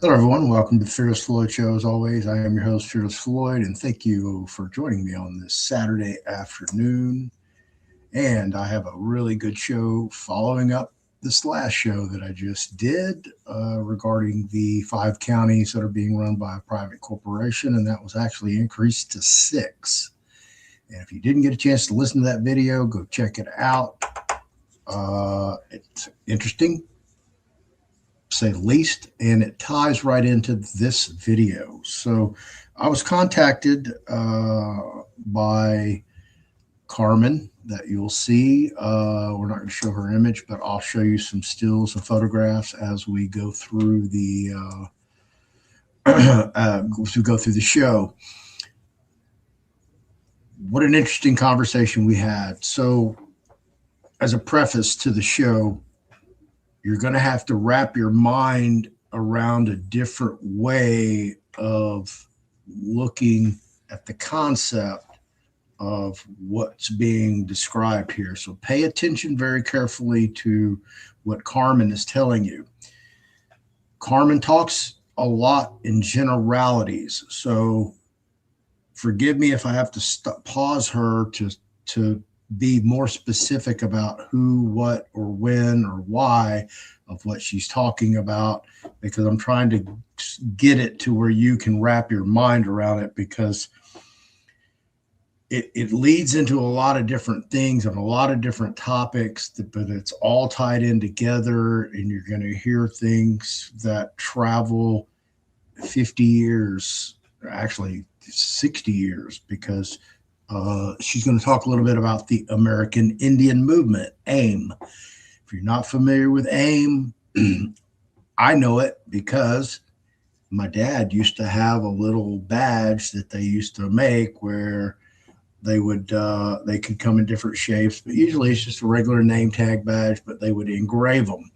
Hello, everyone. Welcome to the Fearless Floyd Show. As always, I am your host, Fearless Floyd, and thank you for joining me on this Saturday afternoon. And I have a really good show following up this last show that I just did regarding the 5 counties that are being run by a private corporation, and that was actually increased to 6. And if you didn't get a chance to listen to that video, go check it out. It's interesting, say the least, and it ties right into this video. So I was contacted by Carmen that you'll see. We're not going to show her image, but I'll show you some stills and photographs as we go through the show. What an interesting conversation we had. So, as a preface to the show, you're going to have to wrap your mind around a different way of looking at the concept of what's being described here. So pay attention very carefully to what Carmen is telling you. Carmen talks a lot in generalities. So forgive me if I have to pause her to be more specific about who, what, or when, or why of what she's talking about, because I'm trying to get it to where you can wrap your mind around it, because it leads into a lot of different things and a lot of different topics, but it's all tied in together, and you're going to hear things that travel 50 years, actually 60 years, because she's going to talk a little bit about the American Indian movement, AIM. If you're not familiar with AIM, I know it because my dad used to have a little badge that they used to make where they could come in different shapes, but usually it's just a regular name tag badge, but they would engrave them.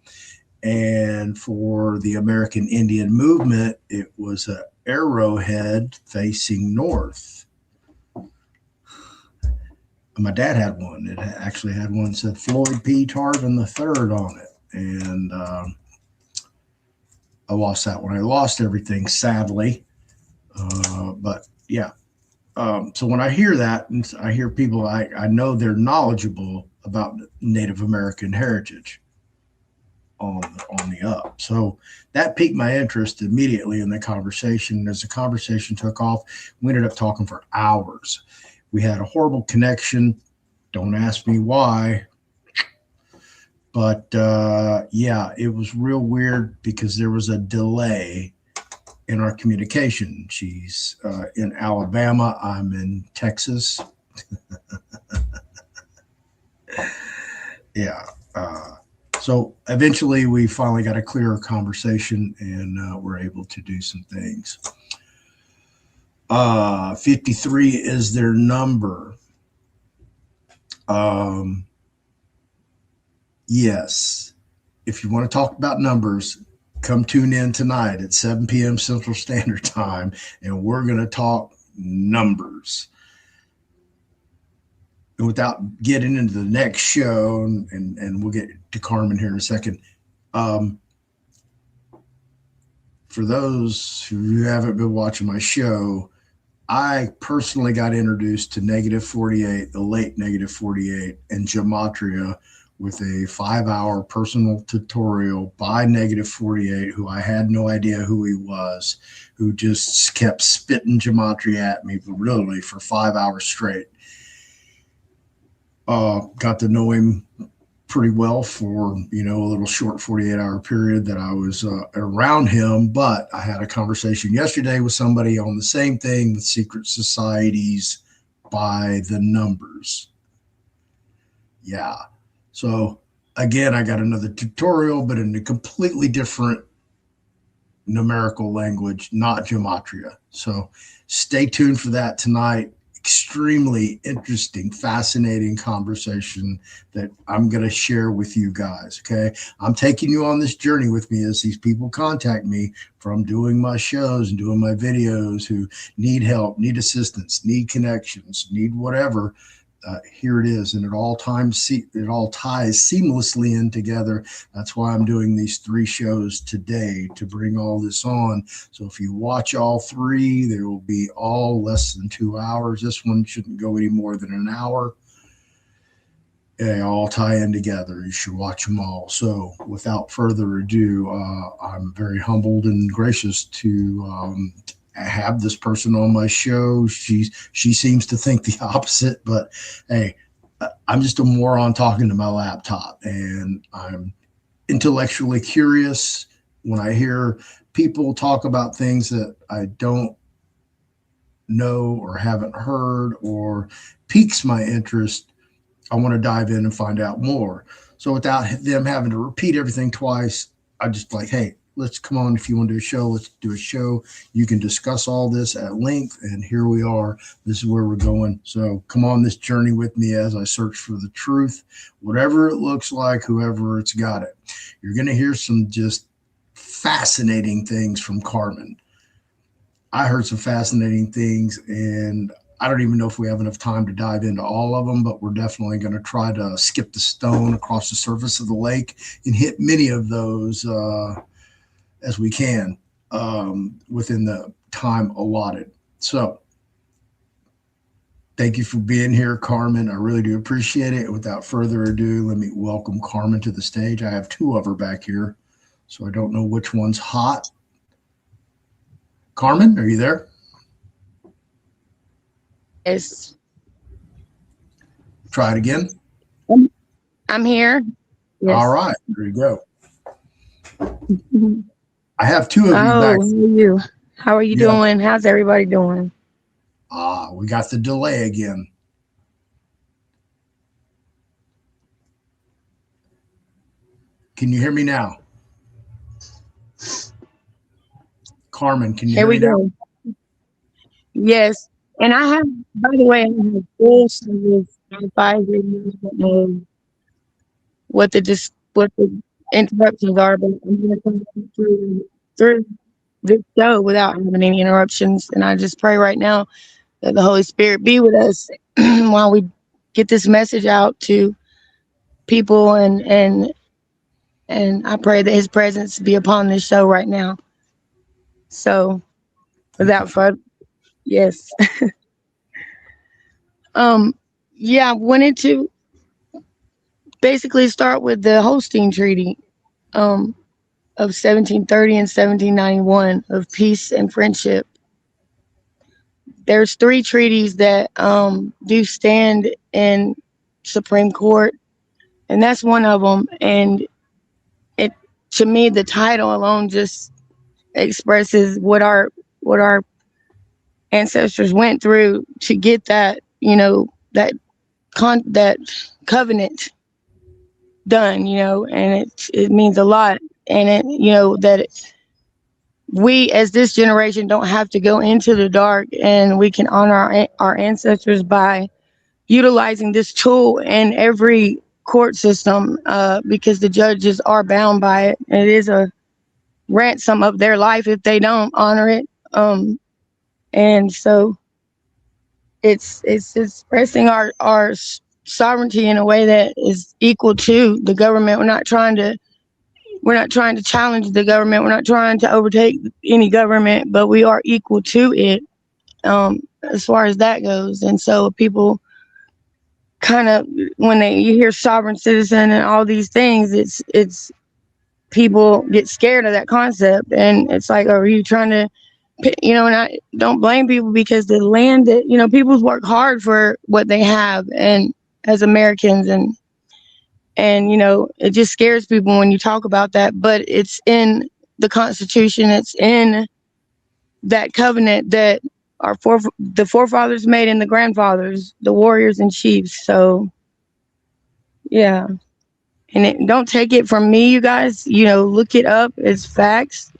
And for the American Indian movement, it was an arrowhead facing north. My dad had one. It actually had one that said Floyd P. Tarvin III on it. And I lost that one. I lost everything, sadly. But yeah. So when I hear that, and I hear people, I know they're knowledgeable about Native American heritage on the up. So that piqued my interest immediately in the conversation. As the conversation took off, we ended up talking for hours. We had a horrible connection. Don't ask me why. But yeah, it was real weird because there was a delay in our communication. She's in Alabama. I'm in Texas. Yeah. So eventually we finally got a clearer conversation, and we're able to do some things. 53 is their number. Yes. If you want to talk about numbers, come tune in tonight at 7 p.m. Central Standard Time, and we're going to talk numbers. And without getting into the next show, and we'll get to Carmen here in a second, for those who haven't been watching my show, I personally got introduced to negative 48, the late negative 48, and gematria with a 5-hour personal tutorial by negative 48, who I had no idea who he was, who just kept spitting gematria at me literally for 5 hours straight. Got to know him pretty well for, a little short 48-hour period that I was around him. But I had a conversation yesterday with somebody on the same thing, with secret societies by the numbers. Yeah. So again, I got another tutorial, but in a completely different numerical language, not gematria. So stay tuned for that tonight. Extremely interesting, fascinating conversation that I'm going to share with you guys. Okay. I'm taking you on this journey with me as these people contact me from doing my shows and doing my videos, who need help, need assistance, need connections, need whatever. here it is, and it all ties seamlessly in together. That's why I'm doing these 3 shows today, to bring all this on. So if you watch all 3, they will be all less than 2 hours. This one shouldn't go any more than an hour. They all tie in together. You should watch them all. So without further ado, I'm very humbled and gracious to have this person on my show. She seems to think the opposite, but hey, I'm just a moron talking to my laptop, and I'm intellectually curious. When I hear people talk about things that I don't know or haven't heard or piques my interest, I want to dive in and find out more. So without them having to repeat everything twice, I just like, hey, let's come on. If you want to do a show, let's do a show. You can discuss all this at length. And here we are. This is where we're going. So come on this journey with me as I search for the truth, whatever it looks like, whoever it's got it. You're going to hear some just fascinating things from Carmen. I heard some fascinating things, and I don't even know if we have enough time to dive into all of them, but we're definitely going to try to skip the stone across the surface of the lake and hit many of those as we can within the time allotted. So thank you for being here, Carmen. I really do appreciate it. Without further ado, let me welcome Carmen to the stage. I have 2 of her back here, so I don't know which one's hot. Carmen, are you there? Yes. Try it again. I'm here. Yes. All right, there you go. I have 2 of you back. How are you? How are you doing? How's everybody doing? We got the delay again. Can you hear me now? Carmen, can you hear me now? Yes. And I have, by the way, I have full service advisory what the interruptions are, but I'm going to come through this show without having any interruptions. And I just pray right now that the Holy Spirit be with us while we get this message out to people, and I pray that His presence be upon this show right now. So, without further, yes. Yeah, I wanted to basically start with the Holstein Treaty of 1730 and 1791 of peace and friendship. There's 3 treaties that do stand in Supreme Court, and that's one of them. And it, to me, the title alone just expresses what our ancestors went through to get that, that covenant done, and it means a lot. And that we as this generation don't have to go into the dark, and we can honor our ancestors by utilizing this tool in every court system, because the judges are bound by it. It is a ransom of their life if they don't honor it. And so it's expressing our sovereignty in a way that is equal to the government. We're not trying to challenge the government. We're not trying to overtake any government, but we are equal to it, as far as that goes. And so people kind of, when you hear sovereign citizen and all these things, it's people get scared of that concept, and it's like, are you trying to, and I don't blame people, because the land that, people work hard for what they have, and as Americans, and it just scares people when you talk about that. But it's in the Constitution. It's in that covenant that the forefathers made, and the grandfathers, the warriors and chiefs. So, yeah. And don't take it from me, you guys. Look it up. It's facts.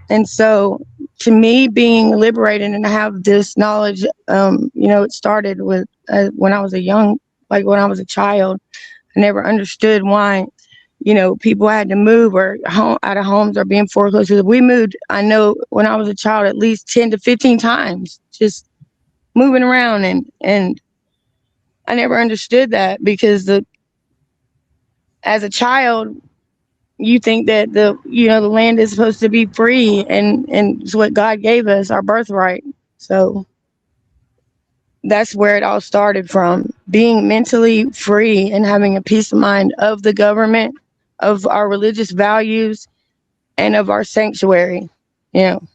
And so, to me, being liberated and have this knowledge, it started with when I was when I was a child. I never understood why, people had to move or out of homes or being foreclosed. We moved, I know, when I was a child, at least 10 to 15 times, just moving around, and I never understood that, because as a child, you think that the land is supposed to be free, and it's what God gave us, our birthright. So that's where it all started from, being mentally free and having a peace of mind of the government, of our religious values, and of our sanctuary. You know,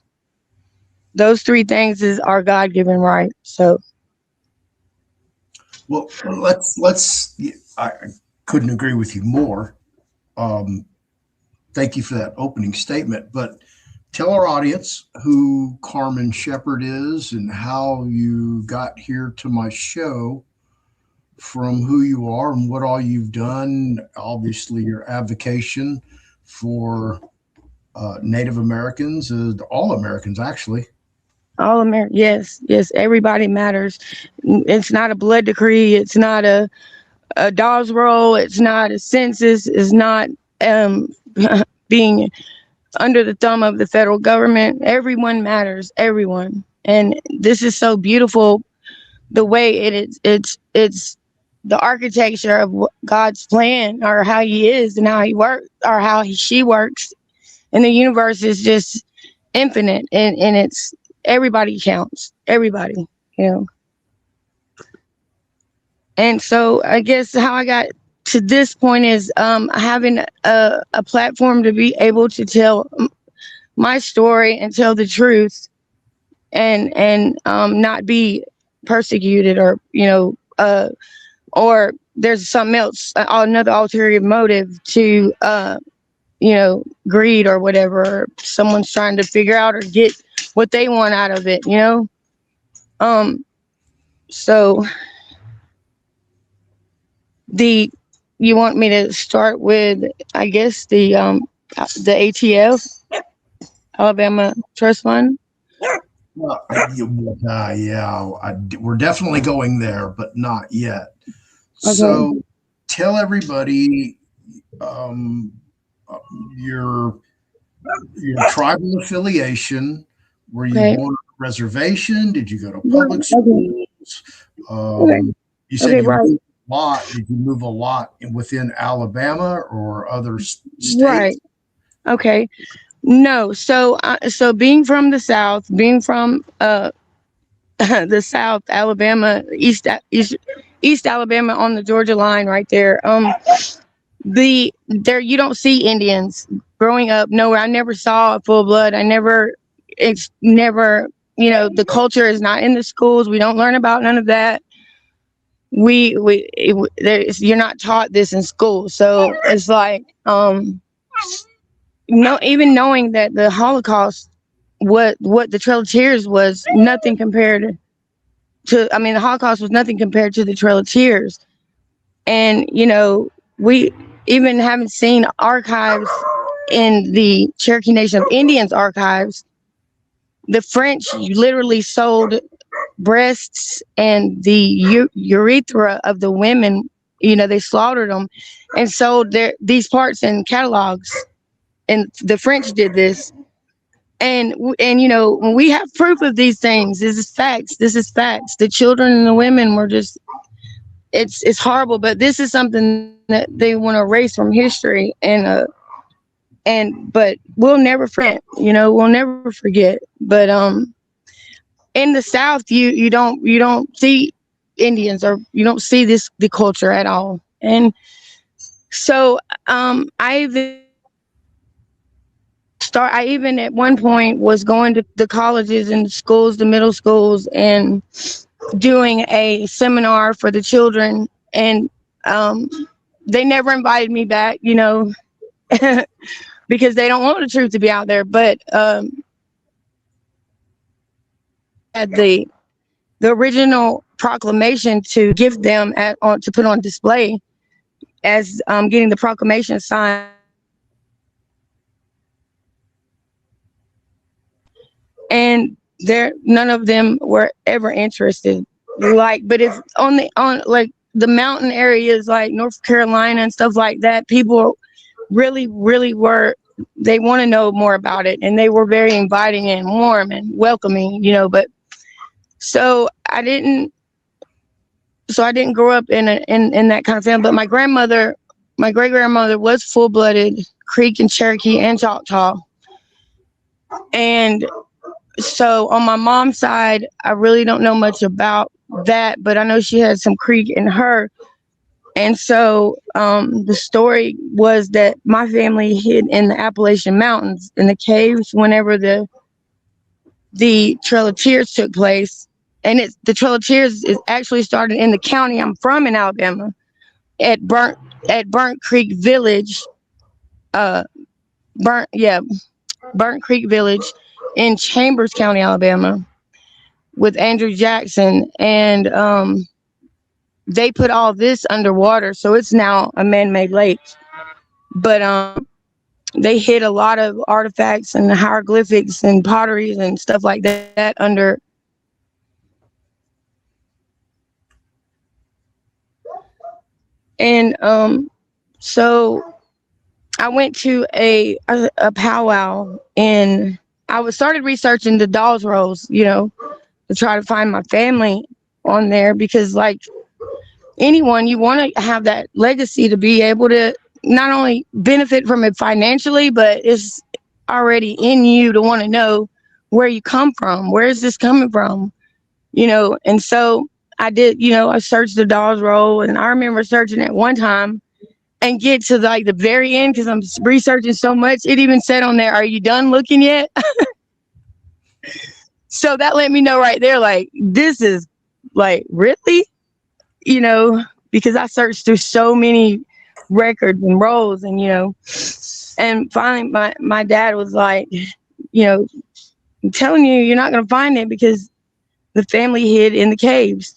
those three things is our God-given right. So, Well, let's. I couldn't agree with you more. Thank you for that opening statement. But tell our audience who Carmen Shepherd is and how you got here to my show, from who you are and what all you've done. Obviously, your advocation for Native Americans, all Americans, actually. all America, yes, yes, everybody matters. It's not a blood decree. It's not a Dawes roll. It's not a census. It's not being under the thumb of the federal government. Everyone matters. Everyone. And this is so beautiful, the way it's the architecture of God's plan, or how He is and how He works, or how she works. And the universe is just infinite, and it's everybody counts. Everybody, you know. And so I guess how I got to this point is having a platform to be able to tell my story and tell the truth, and not be persecuted, or or there's something else, another ulterior motive to greed or whatever, or someone's trying to figure out or get what they want out of it, so you want me to start with, I guess, the ATF, Alabama Trust Fund? We're definitely going there, but not yet. Okay. So tell everybody your tribal affiliation. Were you born on a reservation? Did you go to public schools? You said you moved a lot. Did you move a lot within Alabama or other states? Right. Okay. No. So being from the South, being from the South, Alabama, East Alabama, on the Georgia line right there. There you don't see Indians growing up. Nowhere. I never saw a full blood. It's never, the culture is not in the schools. We don't learn about none of that. You're not taught this in school. So it's like, even knowing that the Holocaust, what the Trail of Tears was, nothing compared to, the Holocaust was nothing compared to the Trail of Tears. And, we even haven't seen archives in the Cherokee Nation of Indians archives. The French literally sold breasts and the urethra of the women. They slaughtered them and sold these parts in catalogs. And the French did this. And when we have proof of these things, this is facts. The children and the women were just, it's horrible, but this is something that they want to erase from history. But we'll never forget, we'll never forget. But in the South, you don't see Indians, or you don't see the culture at all. And so I even at one point was going to the colleges and schools, the middle schools, and doing a seminar for the children. And they never invited me back, because they don't want the truth to be out there. But at the original proclamation to give them to put on display, as getting the proclamation signed. And none of them were ever interested. But if on like the mountain areas like North Carolina and stuff like that, people really, really they want to know more about it, and they were very inviting and warm and welcoming, But so I didn't. So I didn't grow up in that kind of family. But my grandmother, my great grandmother, was full blooded Creek and Cherokee and Choctaw. And so on my mom's side, I really don't know much about that, but I know she had some Creek in her. And so the story was that my family hid in the Appalachian Mountains in the caves whenever the Trail of Tears took place. And the Trail of Tears is actually started in the county I'm from in Alabama at Burnt Creek Village, Burnt Creek Village in Chambers County, Alabama, with Andrew Jackson. And they put all this underwater, so it's now a man-made lake. But they hid a lot of artifacts and hieroglyphics and potteries and stuff like that under. And so I went to a powwow, and started researching the Dawes Rolls, to try to find my family on there, because like anyone, you want to have that legacy to be able to not only benefit from it financially, but it's already in you to want to know where you come from. Where is this coming from? And so I did, I searched the Dawes Roll, and I remember searching it one time and get to like the very end, because I'm researching so much. It even said on there, "Are you done looking yet?" So that let me know right there, like, this is like, really, because I searched through so many records and rolls, and and finally my dad was like, "I'm telling you, you're not going to find it, because the family hid in the caves."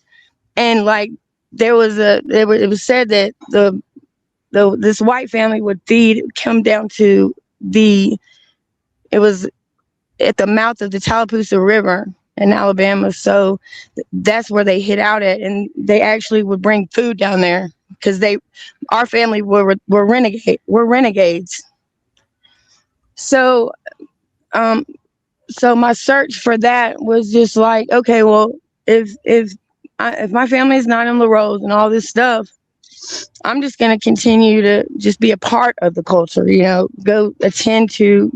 And like it was said that this white family would come down to it was at the mouth of the Tallapoosa River in Alabama. So that's where they hid out at, and they actually would bring food down there, because our family were renegades. So so my search for that was just like, okay, well, if my family is not in the rolls and all this stuff, I'm just going to continue to just be a part of the culture, go attend to,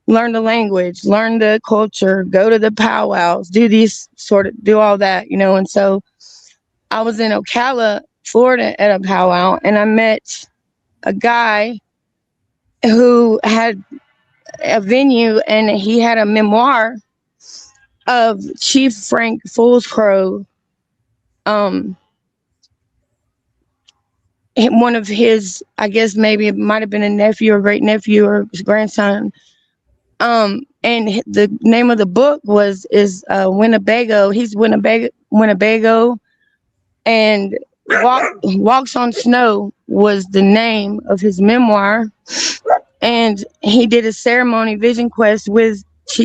learn the language, learn the culture, go to the powwows, do all that, And so I was in Ocala, Florida at a powwow, and I met a guy who had a venue, and he had a memoir of Chief Frank Foolscrow, one of his, I guess maybe it might have been a nephew or great nephew or grandson. And the name of the book is Winnebago. He's Winnebago, and Walks on Snow was the name of his memoir. And he did a ceremony vision quest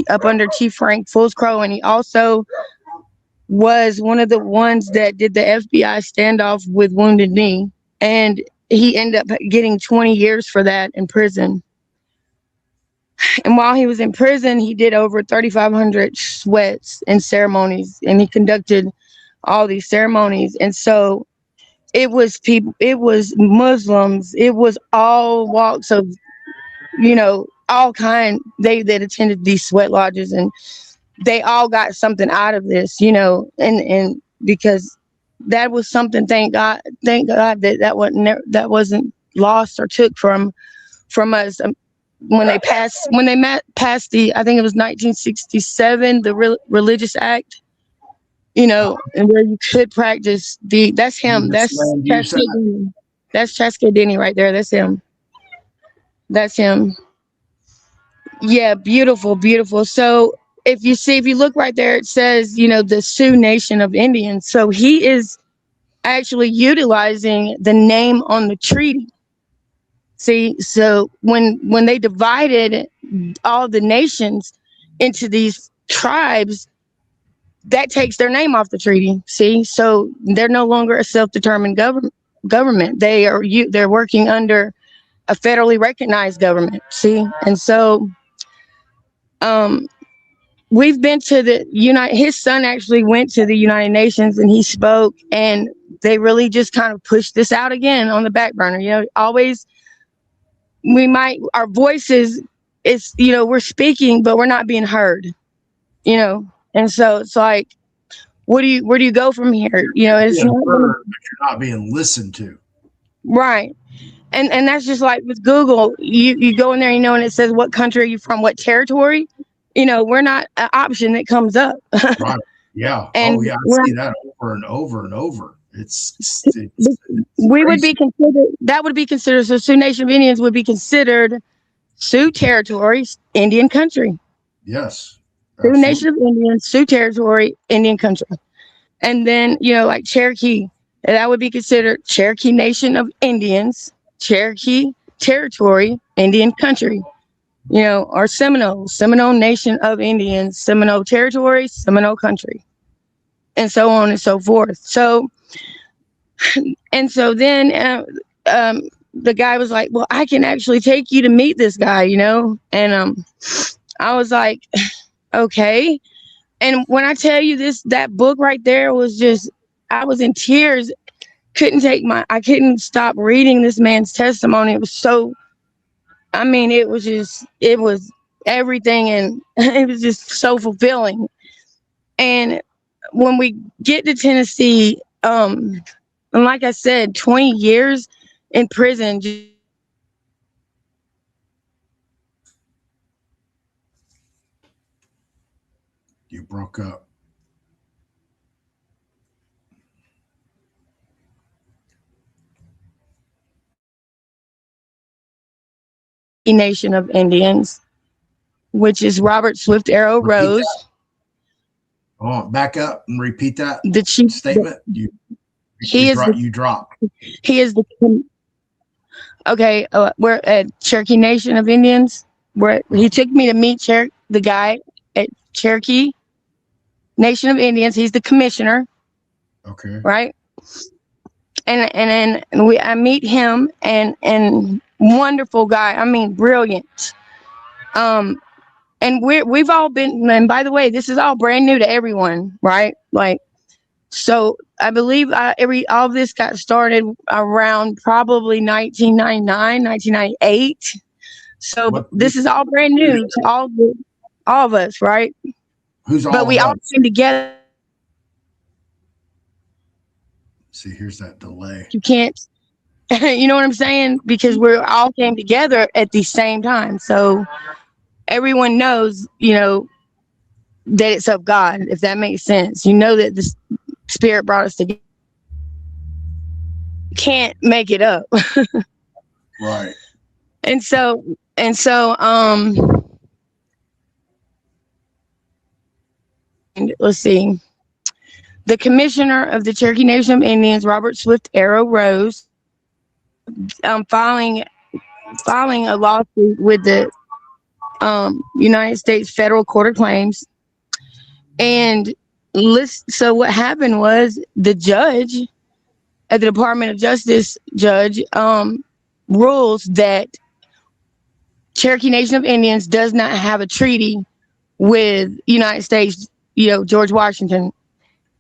up under Chief Frank Foolscrow, and he also was one of the ones that did the FBI standoff with Wounded Knee. And he ended up getting 20 years for that in prison. And while he was in prison, he did over 3,500 sweats and ceremonies, and he conducted all these ceremonies. And so it was people, it was Muslims, it was all walks of, all kind. They that attended these sweat lodges, and they all got something out of this, and because that was something. Thank God that wasn't lost or took from us. When they passed the, I think it was 1967, the Religious Act, and where you could practice that's him. That's Chaska Denny right there. That's him. Yeah, beautiful, beautiful. So if you look right there, it says, the Sioux Nation of Indians. So he is actually utilizing the name on the treaty. See, so when they divided all the nations into these tribes, that takes their name off the treaty. See, so they're no longer a self-determined government. They're working under a federally recognized government. See, and so we've been to the United. His son actually went to the United Nations and he spoke, and they really just kind of pushed this out again on the back burner. Always we might our voices it's we're speaking, but we're not being heard. And so it's like, where do you go from here? You're It's being not gonna, heard, but you're not being listened to. right. And that's just like with Google. You go in there, and it says what country are you from, what territory. We're not an option that comes up. Right. Yeah. And Oh, yeah. I we're see that over and over and over. It's we would crazy. be considered that would be considered so Sioux Nation of Indians would be considered Sioux territory, Indian country. Yes. Sioux Nation Absolutely. of Indians, Sioux territory, Indian country. And then, like Cherokee, that would be considered Cherokee Nation of Indians, Cherokee territory, Indian country. Or Seminole Nation of Indians, Seminole territory, Seminole country, and so on and so forth. So then the guy was like, well, I can actually take you to meet this guy, and I was like, okay. And when I tell you that book right there was just, I was in tears. I couldn't stop reading this man's testimony. It was so, it was everything, and it was just so fulfilling. And when we get to Tennessee, and like I said, 20 years in prison. You broke up. Nation of Indians, which is Robert Swift Arrow Repeat Rose, that. Oh, back up and repeat that the chief. statement. He is the You dropped. he is the okay. We're at Cherokee Nation of Indians. Where he took me to meet the guy at Cherokee Nation of Indians. He's the commissioner, Okay. right? And then I meet him, and wonderful guy. I mean, brilliant. And we've all been. And by the way, this is all brand new to everyone, right? Like, so I believe all of this got started around probably 1999, 1998. So this is all brand new to all of us, right? Who's all But we of all us? came together. See, here's that delay. You can't, you know what I'm saying? Because we all came together at the same time. So everyone knows, that it's of God, if that makes sense. That the Spirit brought us together. Can't make it up. Right. And so, let's see. The commissioner of the Cherokee Nation of Indians, Robert Swift Arrow Rose, filing a lawsuit with the United States Federal Court of Claims. And so what happened was the judge at the Department of Justice rules that Cherokee Nation of Indians does not have a treaty with United States, George Washington,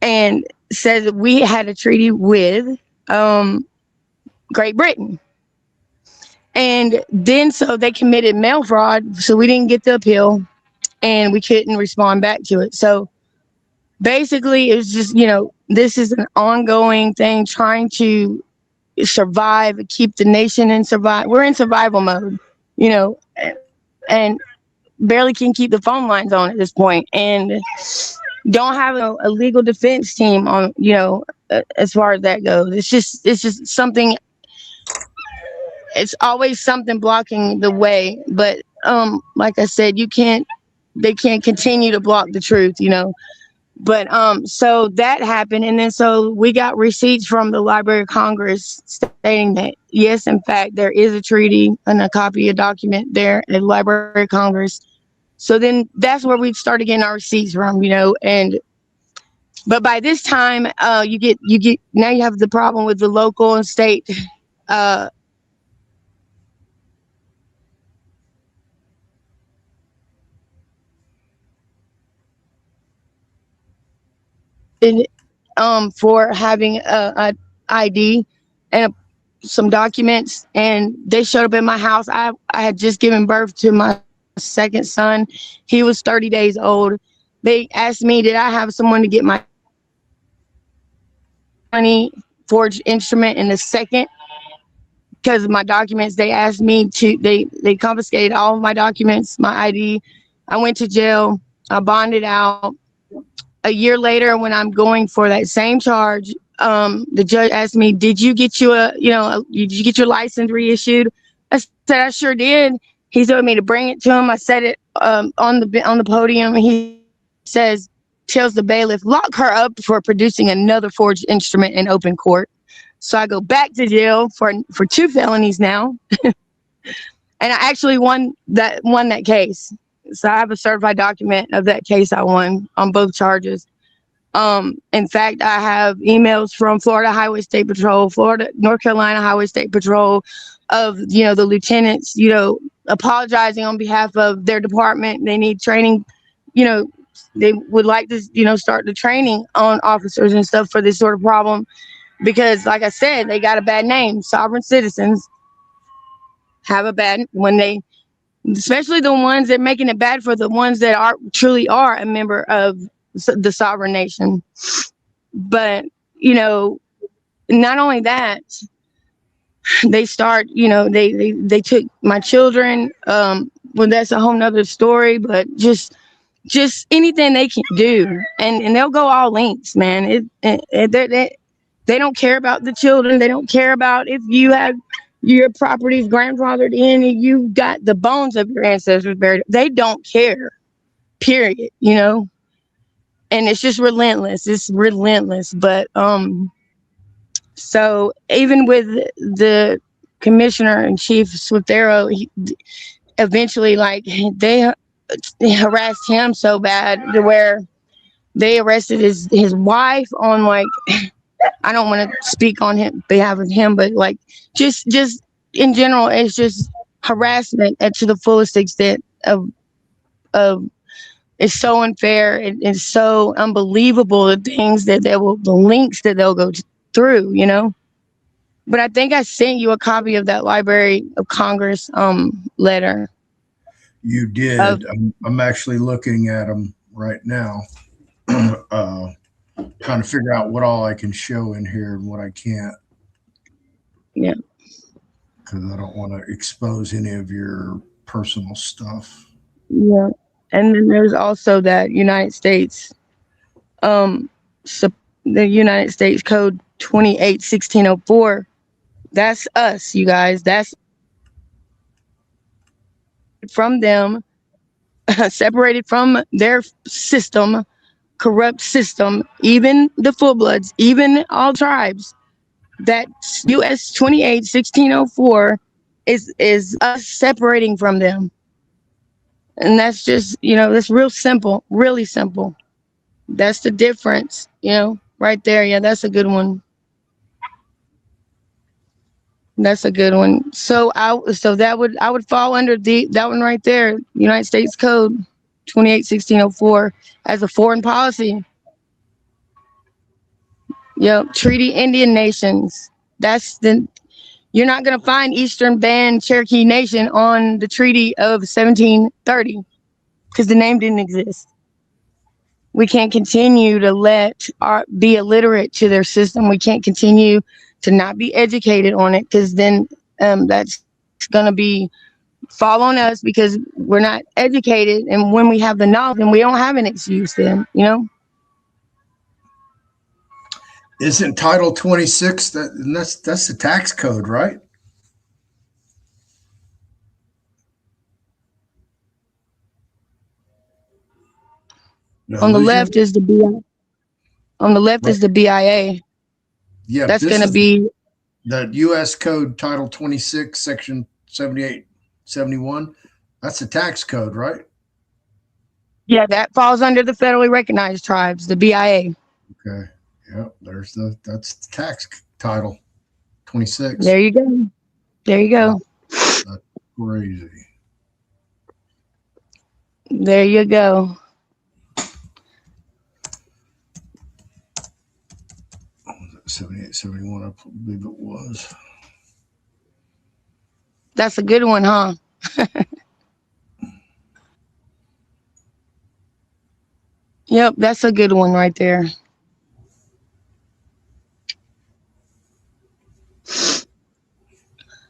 and says that we had a treaty with Great Britain. And then so they committed mail fraud, so we didn't get the appeal and we couldn't respond back to it. So basically it's just, this is an ongoing thing, trying to survive, keep the nation in survive. We're in survival mode, and barely can keep the phone lines on at this point, and don't have a legal defense team on, as far as that goes. It's just something. It's always something blocking the way. But like I said, they can't continue to block the truth, But so that happened, and then so we got receipts from the Library of Congress stating that yes, in fact, there is a treaty and a copy of document there at the Library of Congress. So then that's where we started getting our receipts from, and but by this time, you get now you have the problem with the local and state in, for having a ID and some documents, and they showed up at my house. I had just given birth to my second son. He was 30 days old. They asked me, did I have someone to get my money forged instrument in the second, because of my documents. They asked me to, they confiscated all of my documents, my ID. I went to jail. I bonded out. A year later, when I'm going for that same charge, the judge asked me, did you get did you get your license reissued? I said, I sure did. He told me to bring it to him. I said it on the podium. He says, tells the bailiff, lock her up for producing another forged instrument in open court. So I go back to jail for 2 felonies now. And I actually won that case. So I have a certified document of that case I won on both charges. In fact, I have emails from Florida Highway State Patrol, North Carolina Highway State Patrol, of, the lieutenants, apologizing on behalf of their department. They need training, they would like to, start the training on officers and stuff for this sort of problem. Because, like I said, they got a bad name. Sovereign citizens have a bad, especially the ones that are making it bad for the ones that truly are a member of the sovereign nation. But, not only that, they start, they took my children. Well, that's a whole nother story, but just anything they can do, and they'll go all lengths, man. They don't care about the children. They don't care about if you have your properties grandfathered in and you got the bones of your ancestors buried. They don't care, period, And it's just relentless. It's relentless. But so even with the commissioner in chief Swiftero, eventually, like, they harassed him so bad to where they arrested his wife on, like, I don't want to speak on behalf of him, but like just in general, it's just harassment to the fullest extent of it's so unfair. It's so unbelievable, the things that the links that they'll go through, But I think I sent you a copy of that Library of Congress letter. You did. I'm actually looking at them right now. Trying to figure out what all I can show in here and what I can't. Yeah. Because I don't want to expose any of your personal stuff. Yeah. And then there's also that United States, the United States Code 28-1604. That's us, you guys. That's from them, separated from their system, corrupt system, even the full bloods, even all tribes. That US 28-1604 is us separating from them. And that's just, that's real simple, really simple. That's the difference, right there. Yeah, that's a good one. That's a good one. So I would fall under that one right there, United States Code 28-1604, as a foreign policy. Yep, Treaty Indian Nations. You're not going to find Eastern Band Cherokee Nation on the Treaty of 1730 because the name didn't exist. We can't continue to be illiterate to their system. We can't continue to not be educated on it, because then that's going to fall on us because we're not educated. And when we have the knowledge, then we don't have an excuse then, Isn't Title 26 that's the tax code, right? On the left is the BIA. On the left is the BIA. Yeah, that's going to be the U.S. Code Title 26, Section 7871. That's the tax code, right? Yeah, that falls under the federally recognized tribes, the BIA. Okay. Yep. That's the tax title 26. There you go. There you go. Wow. That's crazy. There you go. 78, 71, I believe it was. That's a good one, huh? Yep, that's a good one right there.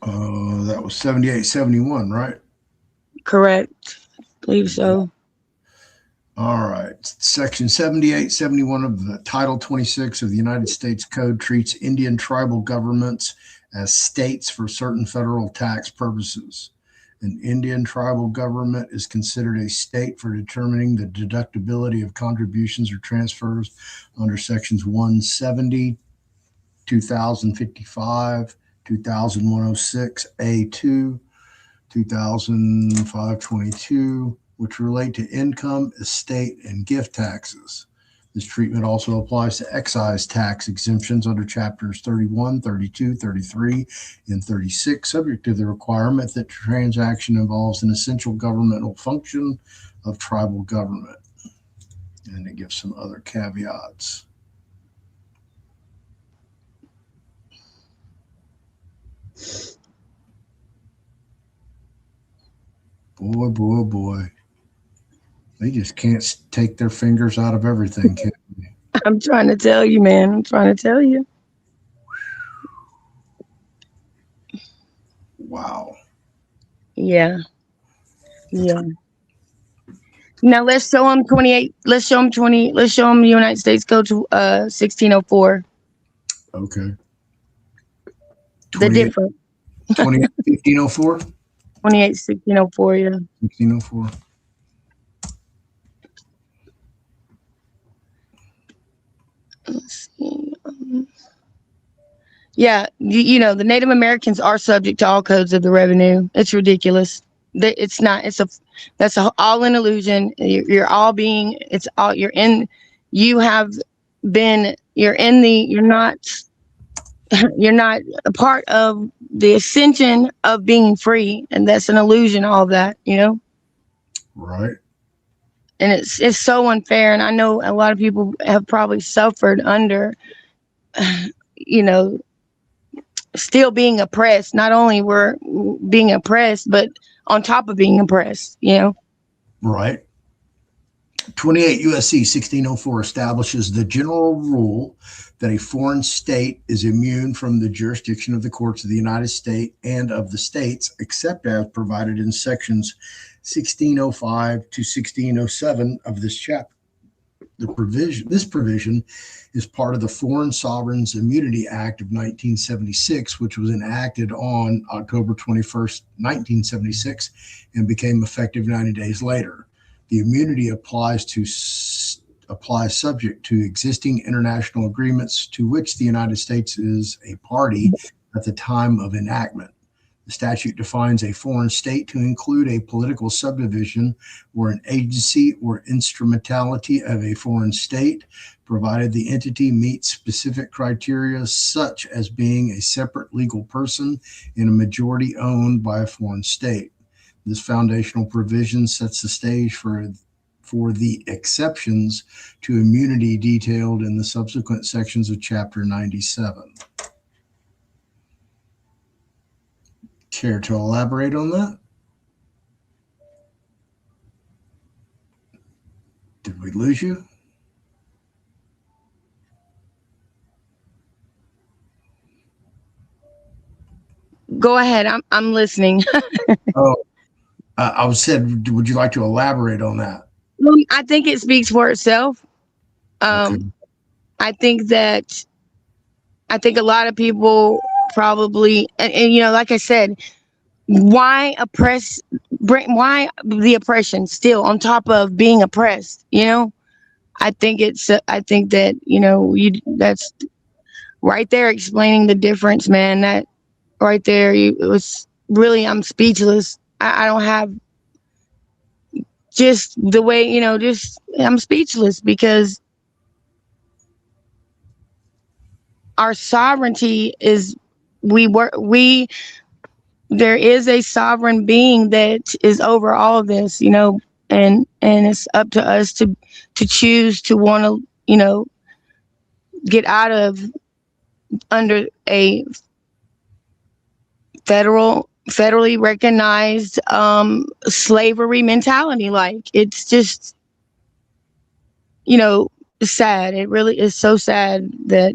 That was 78, 71, right? Correct. I believe so. All right. Section 78, 71 of the Title 26 of the United States Code treats Indian tribal governments as states for certain federal tax purposes. An Indian tribal government is considered a state for determining the deductibility of contributions or transfers under sections 170, 2055, 2106A2, 2005-22, which relate to income, estate, and gift taxes. This treatment also applies to excise tax exemptions under chapters 31, 32, 33, and 36, subject to the requirement that the transaction involves an essential governmental function of tribal government. And it gives some other caveats. Boy. They just can't take their fingers out of everything, can they? I'm trying to tell you, man. I'm trying to tell you. Wow. Yeah. Yeah. Now let's show them 28. Let's show them 20. Let's show them the United States Code to 1604. Okay. The difference. 28, 1504? 28, 1604, yeah. 1604. Let's see. Yeah, you know, the Native Americans are subject to all codes of the revenue. It's ridiculous. It's not. That's all an illusion. You're all being. It's all. You're in. You have been. You're in the. You're not. You're not a part of the ascension of being free, and that's an illusion. All that, you know. Right. And it's so unfair. And I know a lot of people have probably suffered under, you know, still being oppressed. Not only we're being oppressed, but on top of being oppressed, you know. Right. 28 USC 1604 establishes the general rule that a foreign state is immune from the jurisdiction of the courts of the United States and of the states, except as provided in sections 1605 to 1607 of this chapter. This provision is part of the Foreign Sovereigns Immunity Act of 1976, which was enacted on October 21st, 1976, and became effective 90 days later. The immunity applies subject to existing international agreements to which the United States is a party at the time of enactment. The statute defines a foreign state to include a political subdivision or an agency or instrumentality of a foreign state, provided the entity meets specific criteria, such as being a separate legal person and a majority owned by a foreign state. This foundational provision sets the stage for the exceptions to immunity detailed in the subsequent sections of Chapter 97. Care to elaborate on that? Did we lose you? Go ahead. I'm listening. Oh, I said, would you like to elaborate on that? I think it speaks for itself. Okay. I think a lot of people probably, and you know, like I said, why the oppression still on top of being oppressed, you know? I think that, you know, that's right there explaining the difference, man. That right there, it was really, I'm speechless. I don't have just the way, you know, I'm speechless because our sovereignty is, there is a sovereign being that is over all of this, you know, and it's up to us to choose to want to, you know, get out of under a federally recognized slavery mentality. Like, it's just, sad. It really is so sad that,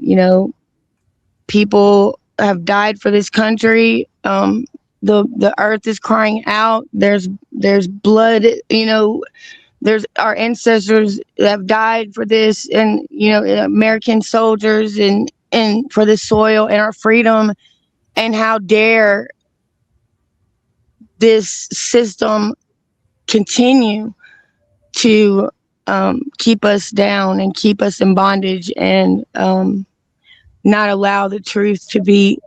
people have died for this country. The earth is crying out. There's blood, there's our ancestors that have died for this, and American soldiers, and for the soil and our freedom. And how dare this system continue to keep us down and keep us in bondage, and not allow the truth to be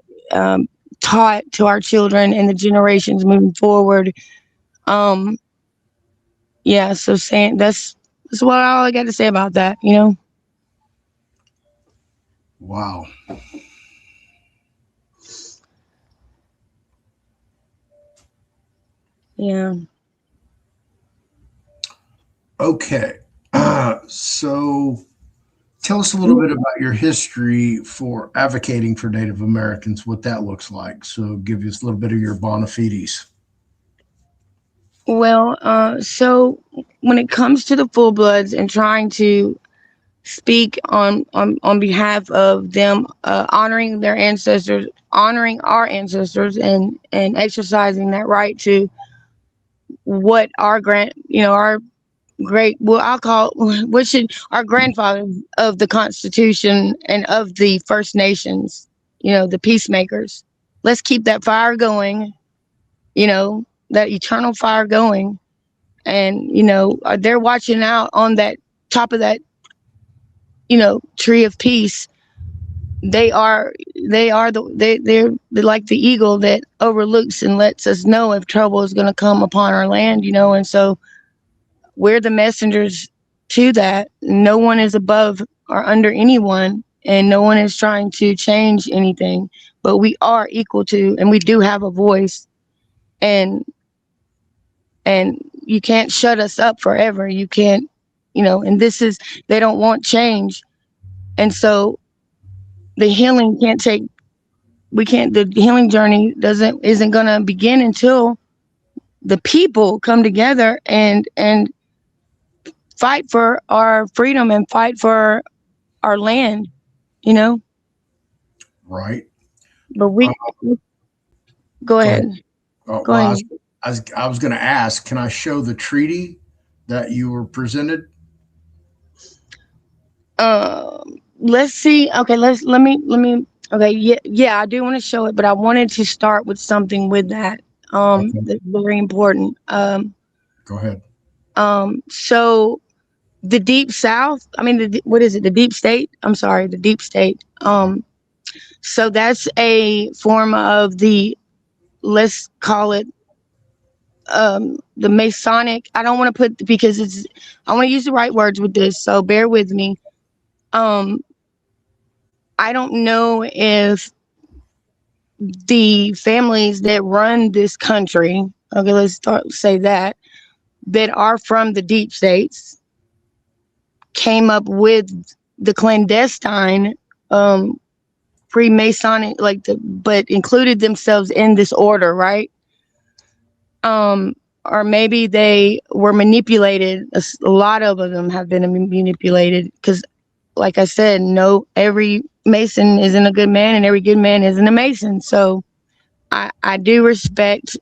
taught to our children and the generations moving forward. Yeah, so saying that's what all I got to say about that. Wow. Yeah. Okay. So tell us a little bit about your history for advocating for Native Americans, what that looks like. So give us a little bit of your bona fides. Well, so when it comes to the full bloods and trying to speak on behalf of them, honoring their ancestors, honoring our ancestors, and exercising that right to what our our great, well, I'll call, what should our grandfathers of the Constitution and of the First Nations, the peacemakers. Let's keep that fire going, that eternal fire going. And, they're watching out on that top of that, tree of peace. They're like the eagle that overlooks and lets us know if trouble is going to come upon our land, and so we're the messengers to that. No one is above or under anyone, and no one is trying to change anything, but we are equal to, and we do have a voice, and you can't shut us up forever. You can't, and they don't want change. And so the healing the healing journey isn't going to begin until the people come together and fight for our freedom and fight for our land, Right. But go ahead. Go ahead. I was going to ask, can I show the treaty that you were presented? Let's see. Okay, let me. Okay, yeah, I do want to show it, but I wanted to start with something with that. Okay. That's very important. Go ahead. So the Deep South, what is it? The Deep State? I'm sorry, the Deep State. So that's a form of let's call it, the Masonic. I don't want to put, because I want to use the right words with this, so bear with me. I don't know if the families that run this country, okay, let's say that are from the deep states, came up with the clandestine Freemasonic, but included themselves in this order, right? Or maybe they were manipulated. A lot of them have been manipulated, because, like I said, every Mason isn't a good man, and every good man isn't a Mason. So I do respect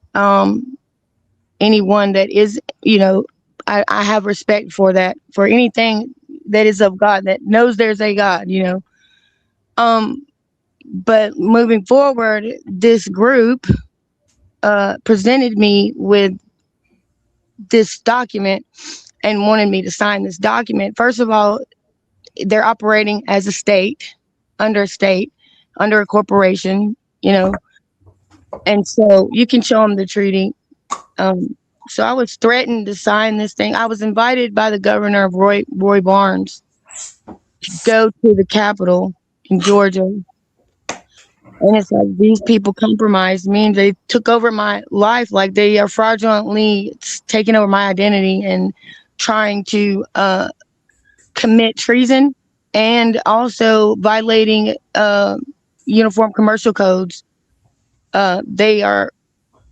anyone that is, I have respect for that, for anything that is of God, that knows there's a God, But moving forward, this group presented me with this document and wanted me to sign this document. First of all, they're operating as a state, under a corporation, and so you can show them the treaty. So I was threatened to sign this thing. I was invited by the governor of Roy Barnes to go to the Capitol in Georgia. And it's like, these people compromised me, and they took over my life. Like, they are fraudulently taking over my identity and trying to commit treason, and also violating uniform commercial codes, they are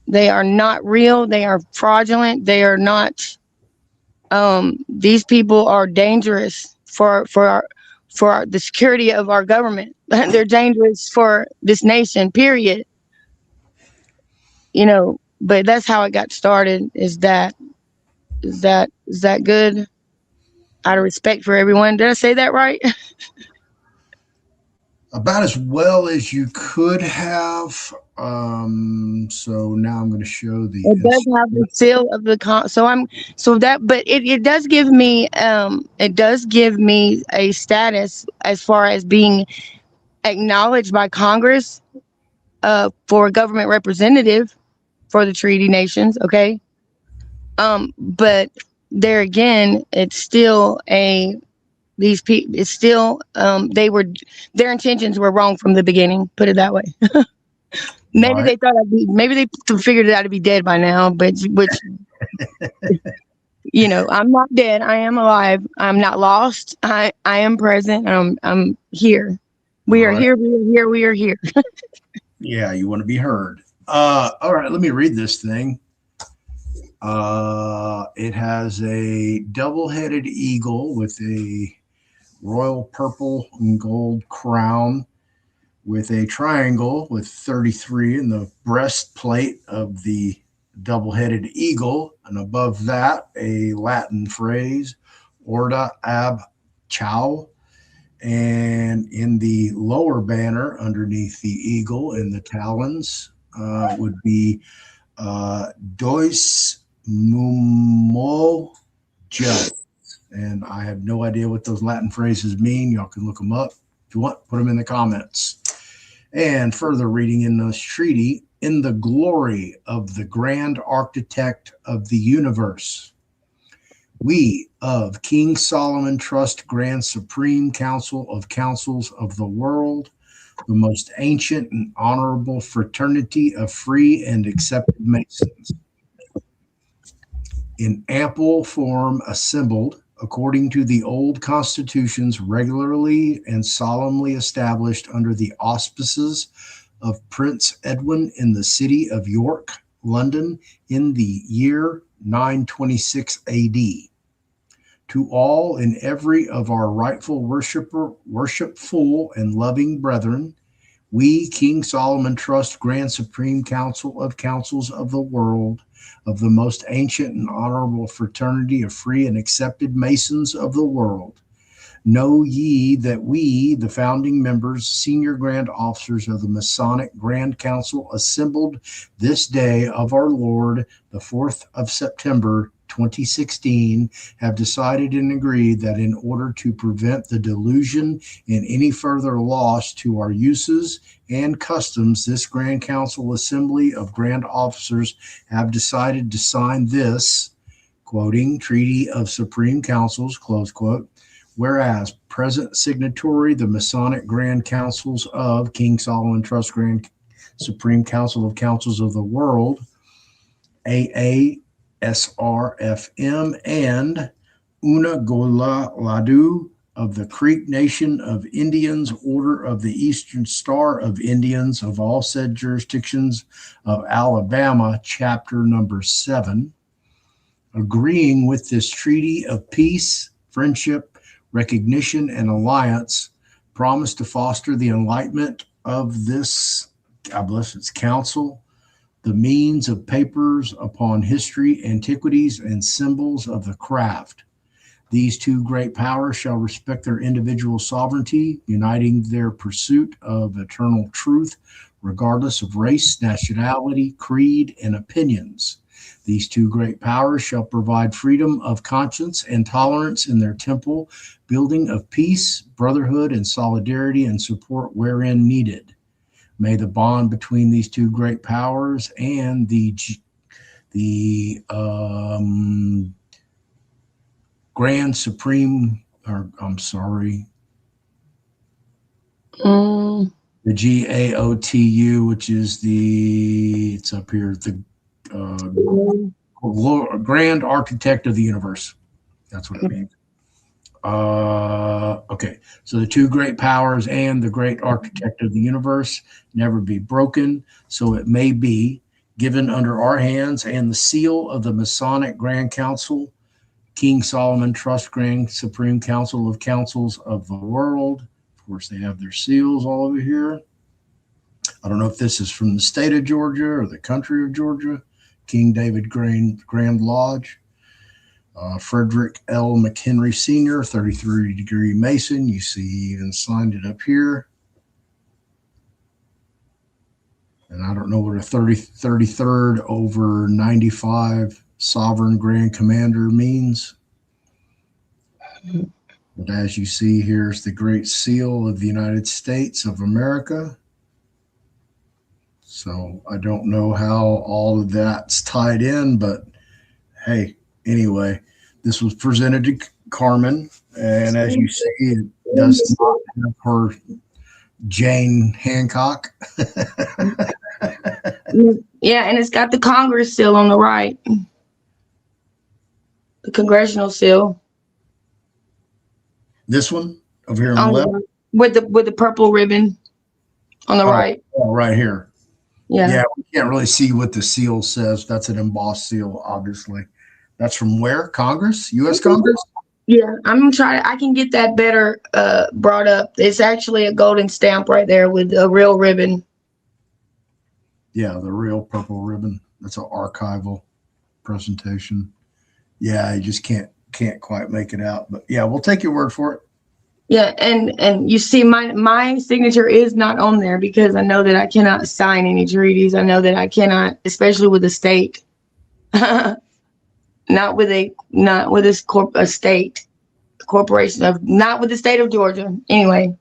not real. They are fraudulent. They are not. These people are dangerous for the security of our government. They're dangerous for this nation. Period. But that's how it got started. Is that good? Out of respect for everyone. Did I say that right? About as well as you could have. So now I'm going to show the. It does have the seal of the but it does give me a status as far as being acknowledged by Congress for a government representative for the treaty nations. Okay. But there again, it's still these people. It's still their intentions were wrong from the beginning. Put it that way. Maybe Right. they thought maybe they figured it out to be dead by now, but which I'm not dead. I am alive. I'm not lost. I am present. I'm here. We All are right. here. We are here. We are here. Yeah, you want to be heard. All right, let me read this thing. It has a double-headed eagle with a royal purple and gold crown, with a triangle with 33 in the breastplate of the double-headed eagle, and above that a Latin phrase, Orda ab Chao. And in the lower banner underneath the eagle in the talons would be Dois Mumo Gel. And I have no idea what those Latin phrases mean. Y'all can look them up. If you want, put them in the comments. And further reading in this treaty, in the glory of the grand architect of the universe, we of King Solomon Trust Grand Supreme Council of Councils of the World, the most ancient and honorable fraternity of free and accepted Masons, in ample form assembled, according to the old constitutions regularly and solemnly established under the auspices of Prince Edwin in the city of York, London, in the year 926 AD. To all and every of our rightful worshipful and loving brethren, we, King Solomon Trust Grand Supreme Council of Councils of the World, of the most ancient and honorable fraternity of free and accepted Masons of the world, know ye that we, the founding members, senior grand officers of the Masonic Grand Council, assembled this day of our Lord, the 4th of September, 2016, have decided and agreed that in order to prevent the delusion and any further loss to our uses and customs, this Grand Council Assembly of Grand Officers have decided to sign this, quoting, Treaty of Supreme Councils, close quote, whereas present signatory, the Masonic Grand Councils of King Solomon Trust Grand Supreme Council of Councils of the World, AA, SRFM, and Una Ladu of the Creek Nation of Indians, Order of the Eastern Star of Indians of all said jurisdictions of Alabama, chapter number 7, agreeing with this treaty of peace, friendship, recognition, and alliance, promise to foster the enlightenment of this, God bless its council, the means of papers upon history, antiquities, and symbols of the craft. These two great powers shall respect their individual sovereignty, uniting their pursuit of eternal truth, regardless of race, nationality, creed, and opinions. These two great powers shall provide freedom of conscience and tolerance in their temple, building of peace, brotherhood, and solidarity and support wherein needed. May the bond between these two great powers and the Grand Supreme, or I'm sorry, the GAOTU, which is it's up here, the Grand Architect of the Universe. That's what it means. Okay. So the two great powers and the great architect of the universe never be broken. So it may be given under our hands and the seal of the Masonic Grand Council, King Solomon Trust Grand Supreme Council of Councils of the World. Of course, they have their seals all over here. I don't know if this is from the state of Georgia or the country of Georgia. King David Grand Lodge. Frederick L. McHenry Sr., 33-degree Mason. You see, he even signed it up here. And I don't know what a 33rd over 95 Sovereign Grand Commander means. But as you see, here's the Great Seal of the United States of America. So I don't know how all of that's tied in, but hey, anyway, this was presented to Carmen, and as you see, it does not have her Jane Hancock. Yeah, and it's got the Congress seal on the right, the congressional seal. This one over here on the left, with the purple ribbon on the right. Oh, right here. Yeah, we can't really see what the seal says. That's an embossed seal, obviously. That's from where? Congress? U.S. Congress? Yeah, I'm trying. I can get that better brought up. It's actually a golden stamp right there with a real ribbon. Yeah, the real purple ribbon. That's an archival presentation. Yeah, I just can't quite make it out. But yeah, we'll take your word for it. Yeah, and you see my signature is not on there because I know that I cannot sign any treaties. I know that I cannot, especially with a state. Not with a state corporation of not with the state of Georgia. Anyway.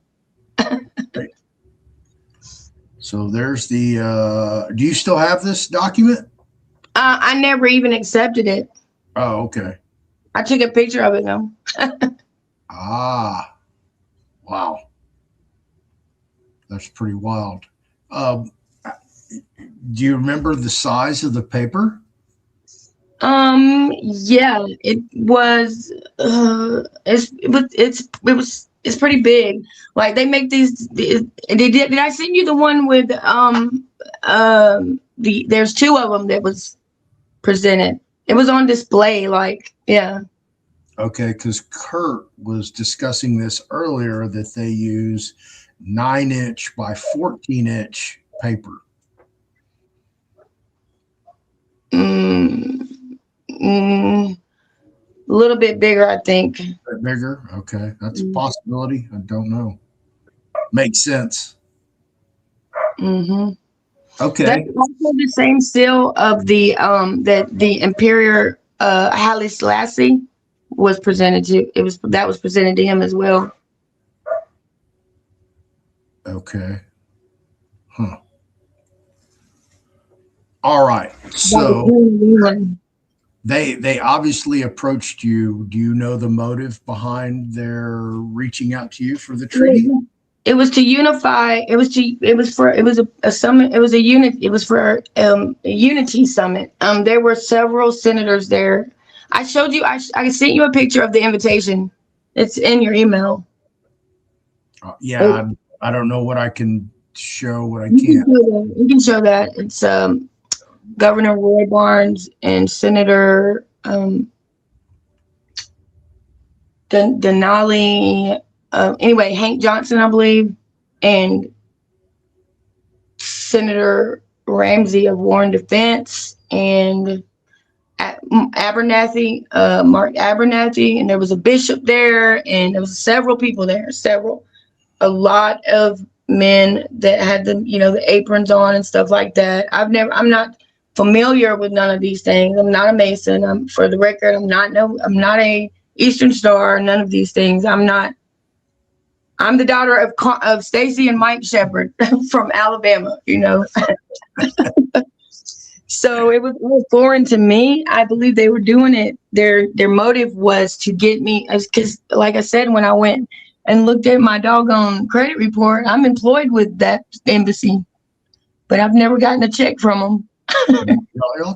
So there's the do you still have this document? I never even accepted it. Oh, okay. I took a picture of it though. Wow. That's pretty wild. Do you remember the size of the paper? Yeah, it was it's pretty big. Like they make these did I send you the one with there's two of them that was presented. It was on display, like, yeah. Okay, because Kurt was discussing this earlier that they use 9-inch by 14-inch paper. A little bit bigger, I think. A bit bigger? Okay, that's a possibility. I don't know. Makes sense. Okay. That's also the same seal of the that the Imperial Haile Selassie was presented to. That was presented to him as well. Okay. Huh. All right. So they obviously approached you. Do you know the motive behind their reaching out to you for the treaty? It was to unify. It was for a summit. It was a unity summit. There were several senators there. I showed you. I sent you a picture of the invitation. It's in your email. Yeah, I don't know what I can show. What I can't. You can show that. It's Governor Roy Barnes and Senator Denali. Anyway, Hank Johnson, I believe, and Senator Ramsey of War and Defense, and Abernathy, Mark Abernathy, and there was a bishop there, and there was several people there, a lot of men that had the aprons on and stuff like that. I'm not familiar with none of these things. I'm not a Mason. For the record, I'm not a Eastern Star. None of these things. I'm the daughter of Stacy and Mike Shepard from Alabama, So it was foreign to me. I believe they were doing it. Their motive was to get me, because like I said, when I went and looked at my doggone credit report, I'm employed with that embassy, but I've never gotten a check from them.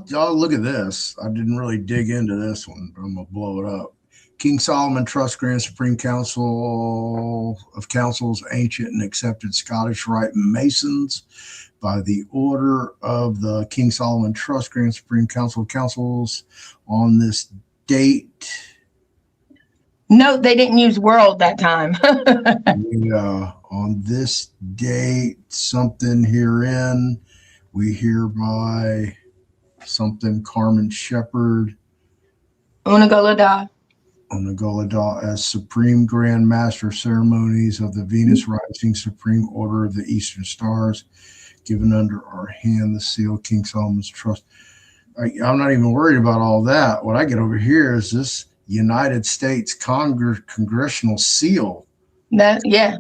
Y'all look at this. I didn't really dig into this one, but I'm gonna blow it up. King Solomon Trust Grand Supreme Council of Councils, ancient and accepted Scottish Rite Masons, by the order of the King Solomon Trust Grand Supreme Council of Councils on this date. No, they didn't use world that time. Yeah, on this date, something herein, we hereby something Carmen Shepherd Unagolada. Onagolada as Supreme Grand Master of Ceremonies of the Venus Rising Supreme Order of the Eastern Stars, given under our hand the seal King Solomon's Trust. I'm not even worried about all that. What I get over here is this United States Congressional seal. Yeah.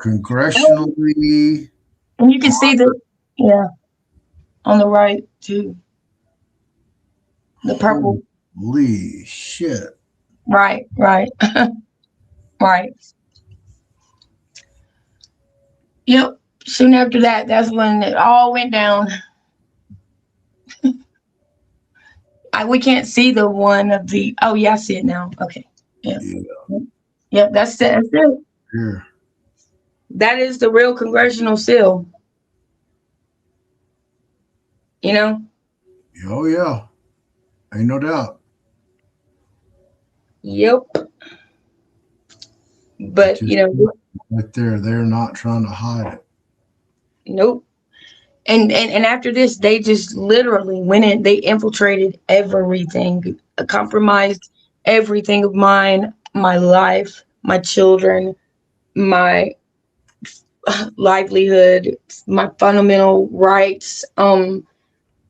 Congressionally. And you can see on the right too. The purple. Holy shit. Right. Right. Yep. Soon after that, that's when it all went down. We can't see the one of the. Oh yeah, I see it now. Okay. Yeah. Yep. That's it. That's it. Here. That is the real congressional seal. You know. Oh yeah. Ain't no doubt. Yep. But right there, they're not trying to hide it. Nope. And after this, they just literally went in. They infiltrated everything, compromised everything of mine, my life, my children, my livelihood, my fundamental rights.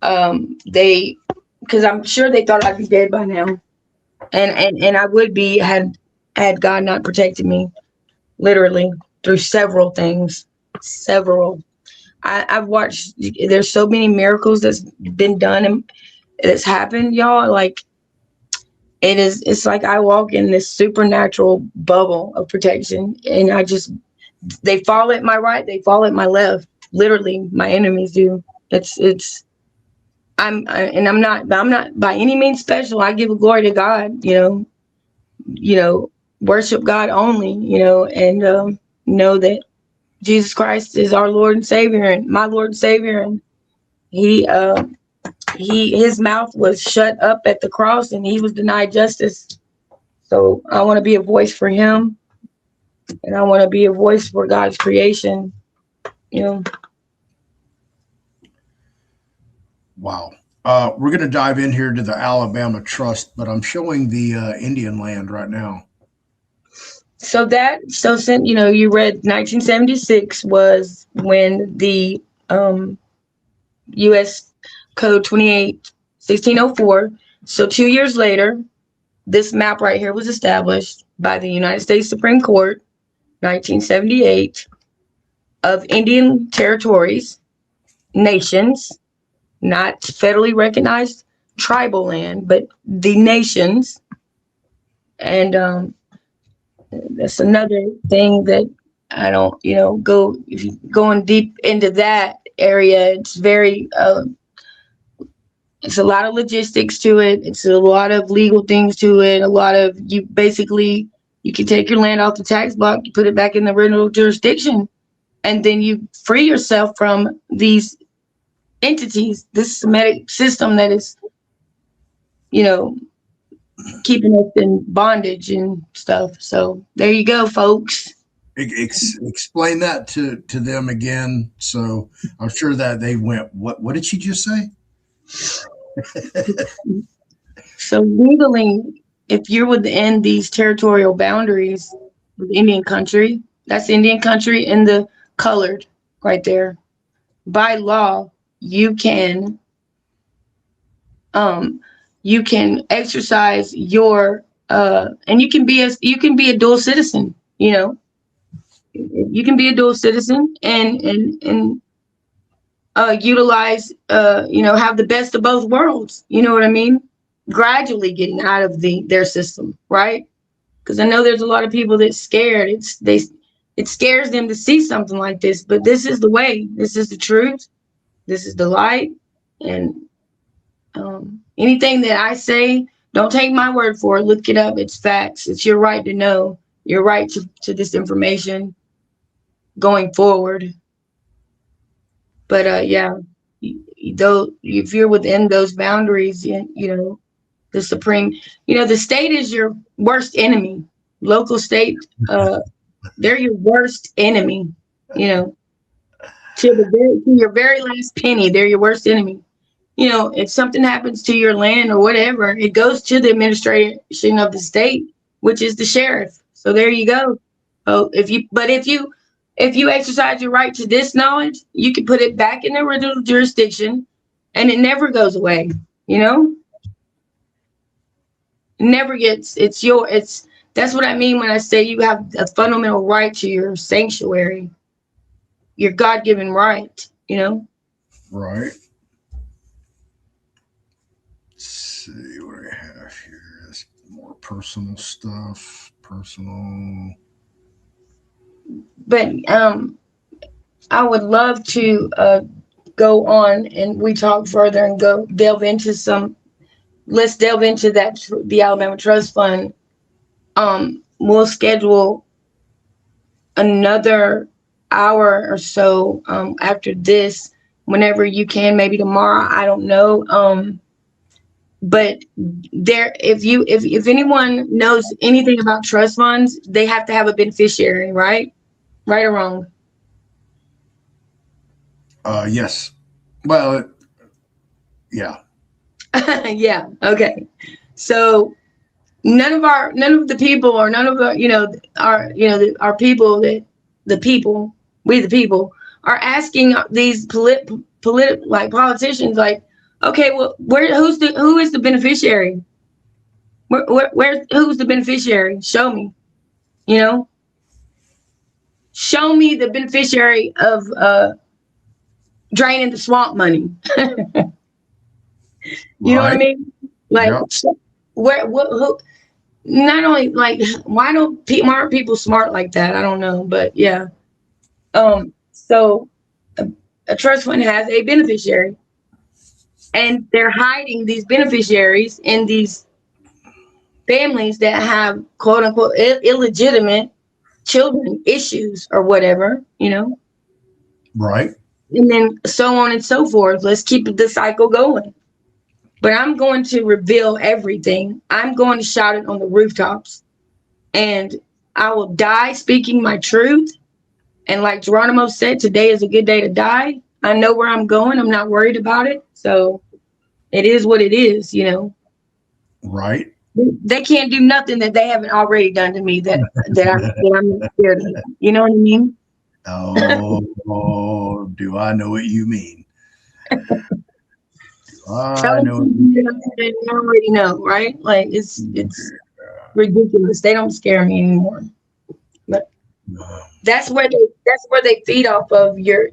They, because I'm sure they thought I'd be dead by now, and I would be had God not protected me, literally through several things, several. I've watched. There's so many miracles that's been done and that's happened, y'all. Like it's like I walk in this supernatural bubble of protection, and they fall at my right, they fall at my left. Literally, my enemies do. I'm not by any means special. I give glory to God. Worship God only. And know that Jesus Christ is our Lord and Savior, and my Lord and Savior, and his mouth was shut up at the cross, and he was denied justice. So I want to be a voice for him, and I want to be a voice for God's creation. Wow. We're going to dive in here to the Alabama Trust, but I'm showing the Indian land right now. So since you read 1976 was when the U.S. Code 1604. So 2 years later, this map right here was established by the United States Supreme Court, 1978, of Indian territories, nations, not federally recognized tribal land, but the nations. And that's another thing that I don't, go, if you going deep into that area, it's very, it's a lot of logistics to it. It's a lot of legal things to it. A lot of, you can take your land off the tax block, you put it back in the original jurisdiction, and then you free yourself from these entities, this Semitic system that is, keeping us in bondage and stuff. So there you go, folks. Explain that to them again. So I'm sure that they went, what did she just say? So legally, if you're within these territorial boundaries of Indian country, that's Indian country in the colored right there. By law, you can exercise your and you can be a dual citizen. You can be a dual citizen and utilize have the best of both worlds. You know what I mean? Gradually getting out of their system, right? Because I know there's a lot of people that's scared. It scares them to see something like this, but this is the way. This is the truth. This is the light. And anything that I say Don't take my word for it. Look it up. It's facts. It's your right to know. Your right to this information going forward. But yeah, though if you're within those boundaries, you know, the supreme, you know, the state is your worst enemy. Local state, they're your worst enemy. You know, to your very last penny, they're your worst enemy. You know, if something happens to your land or whatever, it goes to the administration of the state, which is the sheriff. So there you go. Oh, if you exercise your right to this knowledge, you can put it back in the original jurisdiction, and it never goes away. You know, it never gets. It's that's what I mean when I say you have a fundamental right to your sanctuary, your God-given right. You know, Right. Let's see what I have here. That's more personal stuff. Personal. but I would love to go on and we talk further and go delve into some. Let's delve into that the Alabama Trust Fund. We'll schedule another hour or so after this, whenever you can, maybe tomorrow. I don't know. But there, if anyone knows anything about trust funds, they have to have a beneficiary, right? Right or wrong? Yes. Well, yeah. Yeah. Okay. So none of the people, or none of the, our people, that the people, we the people, are asking these like politicians, like, okay, well, who is the beneficiary? Who's the beneficiary? Show me. You know, show me the beneficiary of draining the swamp money. You know what I Right. mean? Like, Yep. who? Not only, like, why aren't people smart like that? I don't know, but yeah. So a trust fund has a beneficiary, and they're hiding these beneficiaries in these families that have quote unquote illegitimate children issues or whatever, you know, Right. and then so on and so forth. Let's keep the cycle going. But I'm going to reveal everything. I'm going to shout it on the rooftops, and I will die speaking my truth. And like Geronimo said, today is a good day to die. I know where I'm going. I'm not worried about it. So it is what it is, you know. Right. They can't do nothing that they haven't already done to me that I'm not scared of. You know what I mean? Oh, do I know what you mean? Tell I them know what you something that they already know, right? Like mean. it's ridiculous. They don't scare me anymore. But that's where they feed off of your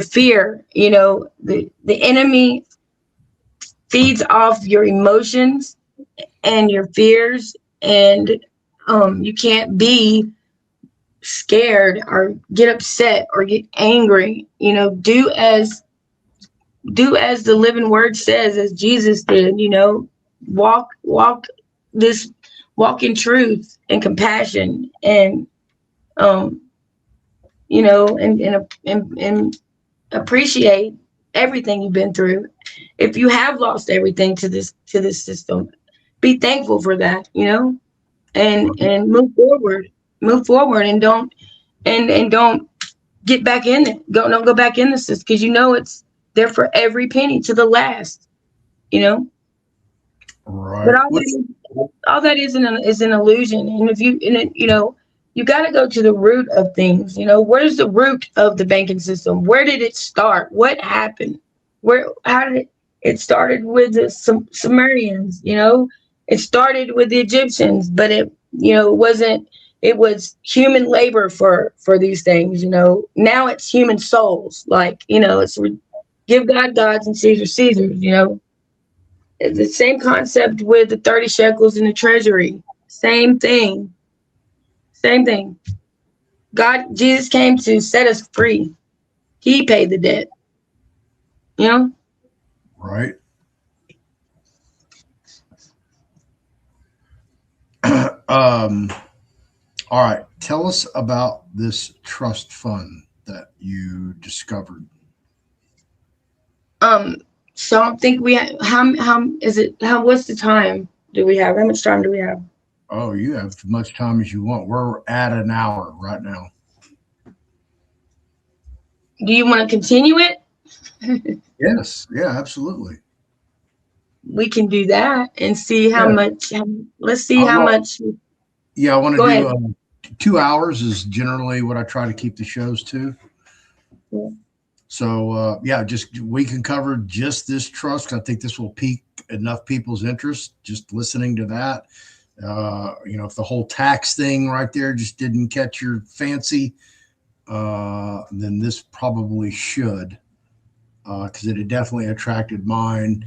fear. You know, the enemy feeds off your emotions and your fears, and you can't be scared or get upset or get angry. You know, do as the living word says, as Jesus did. You know, walk this walk in truth and compassion, and um and appreciate everything you've been through. If you have lost everything to this system, be thankful for that, you know, and move forward, and don't get back in it. Don't go back in the system, because you know it's there for every penny to the last, you know. But Right. What's all that is an illusion. And if you and it, you know, you got to go to the root of things. You know, where's the root of the banking system? Where did it start? What happened? How did it started with the Sumerians? You know, it started with the Egyptians, but it wasn't. It was human labor for these things. You know, now it's human souls. Like, you know, give God gods and Caesar Caesars. You know, the same concept with the 30 shekels in the treasury. Same thing. Same thing. Jesus came to set us free. He paid the debt. You know? right? Um, all right. Tell us about this trust fund that you discovered. Um, so I think we have, how is it, what's the time do we have? How much time do we have? Oh, you have as much time as you want. We're at an hour right now. Do you want to continue it? Yes. Yeah, absolutely. We can do that and see how Yeah. much, let's see how Well, much. yeah, I want to Go do ahead. 2 hours is generally what I try to keep the shows to. Yeah. So yeah, just we can cover just this trust. I think this will pique enough people's interest just listening to that. If the whole tax thing right there just didn't catch your fancy, then this probably should, because it had definitely attracted mine.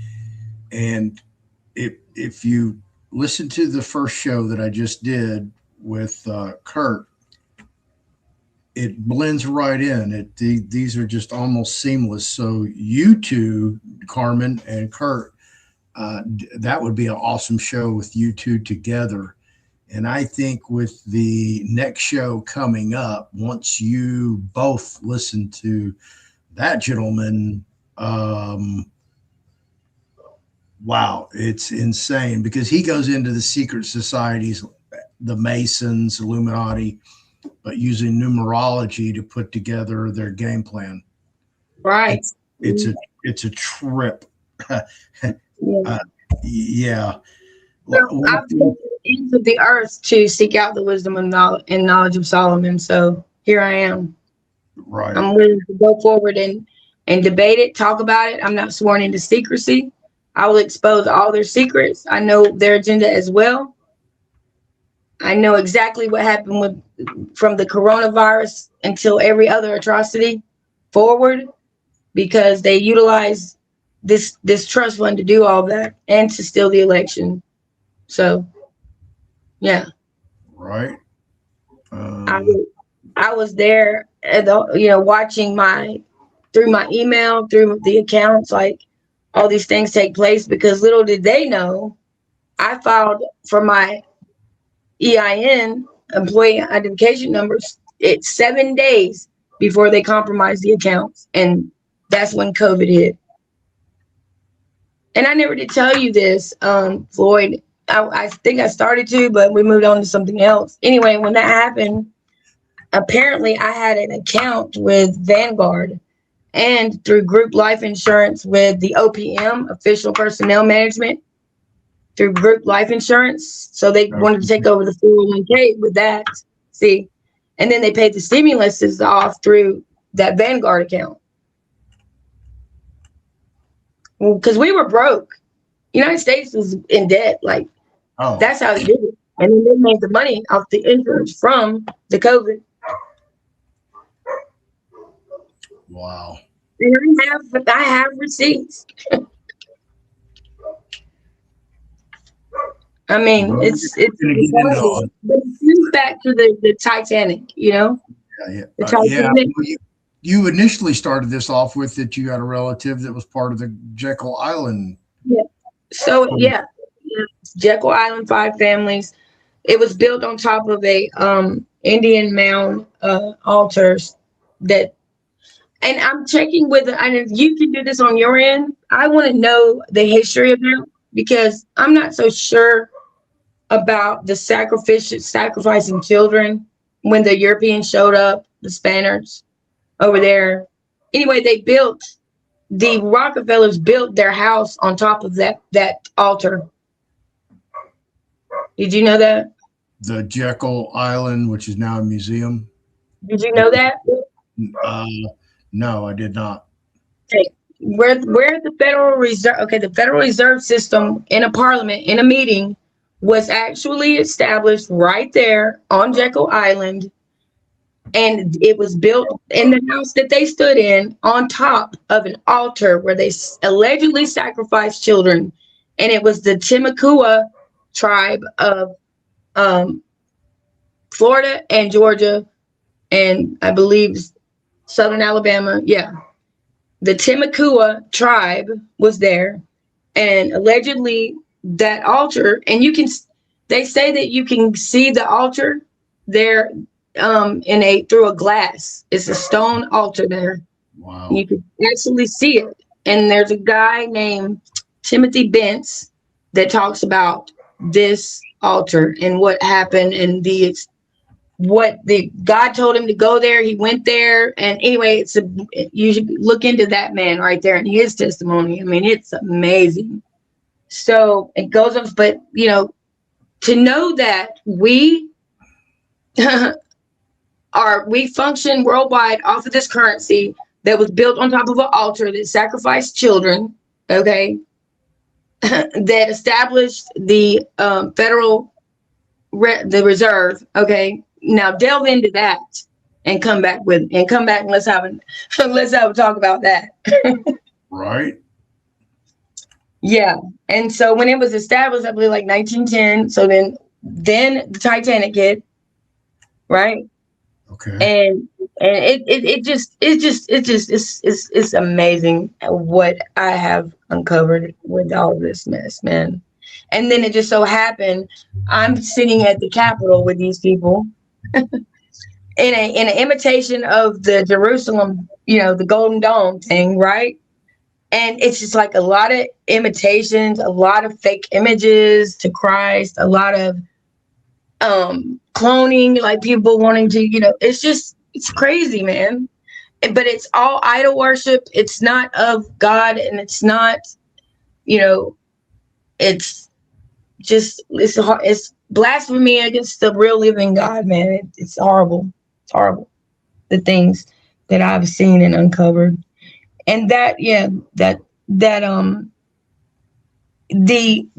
And if you listen to the first show that I just did with Kurt, it blends right in. These are just almost seamless. So you two, Carmen and Kurt, that would be an awesome show with you two together. And I think with the next show coming up, once you both listen to that gentleman, wow, it's insane because he goes into the secret societies, the Masons, Illuminati, but using numerology to put together their game plan. Right. It's a trip. Yeah. Yeah. So I've been into the earth to seek out the wisdom and knowledge of Solomon. So here I am. Right. I'm willing to go forward and debate it, talk about it. I'm not sworn into secrecy. I will expose all their secrets. I know their agenda as well. I know exactly what happened from the coronavirus until every other atrocity forward, because they utilize this trust fund to do all that and to steal the election. So, yeah. Right. I was there, watching through my email, through the accounts, like all these things take place, because little did they know, I filed for my EIN, employee identification numbers, it's 7 days before they compromised the accounts. And that's when COVID hit. And I never did tell you this, Floyd. I think I started to, but we moved on to something else. Anyway, when that happened, apparently I had an account with Vanguard and through group life insurance with the OPM, Official Personnel Management, through group life insurance. So they wanted to take over the 401k with that. See, and then they paid the stimuluses off through that Vanguard account. Because we were broke. United States was in debt. Like, that's how they did it. And then they made the money off the insurance from the COVID. Wow. And I have receipts. I mean, it's horrible. But it's back to the Titanic, Yeah. The Titanic. You initially started this off with that you had a relative that was part of the Jekyll Island. Yeah. So Jekyll Island, 5 families. It was built on top of a Indian mound altars that. And I'm checking with, and if you can do this on your end, I want to know the history of that, because I'm not so sure about the sacrificing children when the Europeans showed up, the Spaniards over there. Anyway, the Rockefellers built their house on top of that altar. Did you know that? The Jekyll Island, which is now a museum. Did you know that? No, I did not. Okay. Where the Federal Reserve, the Federal Reserve System in a parliament, in a meeting, was actually established right there on Jekyll Island. And it was built in the house that they stood in on top of an altar where they allegedly sacrificed children. And it was the Timucua tribe of Florida and Georgia, and I believe Southern Alabama. Yeah. The Timucua tribe was there, and allegedly that altar, and you can, They say that you can see the altar there through a glass. It's a stone altar there. Wow. You can actually see it. And there's a guy named Timothy Bentz that talks about this altar and what happened and God told him to go there. He went there. And anyway, you should look into that man right there and his testimony. I mean, it's amazing. So it goes on, but to know that we we function worldwide off of this currency that was built on top of an altar that sacrificed children, okay, that established the the reserve, okay. Now delve into that and come back and let's have a talk about that. Right. Yeah. And so when it was established, I believe like 1910. So then the Titanic hit, right? Okay. And it's amazing what I have uncovered with all of this mess, man. And then it just so happened I'm sitting at the Capitol with these people in an imitation of the Jerusalem, the Golden Dome thing, right? And it's just like a lot of imitations, a lot of fake images to Christ, a lot of cloning, like people wanting to, it's crazy, man. But it's all idol worship. It's not of God, and it's not, it's just it's blasphemy against the real living God, man. It's horrible. It's horrible. The things that I've seen and uncovered. And that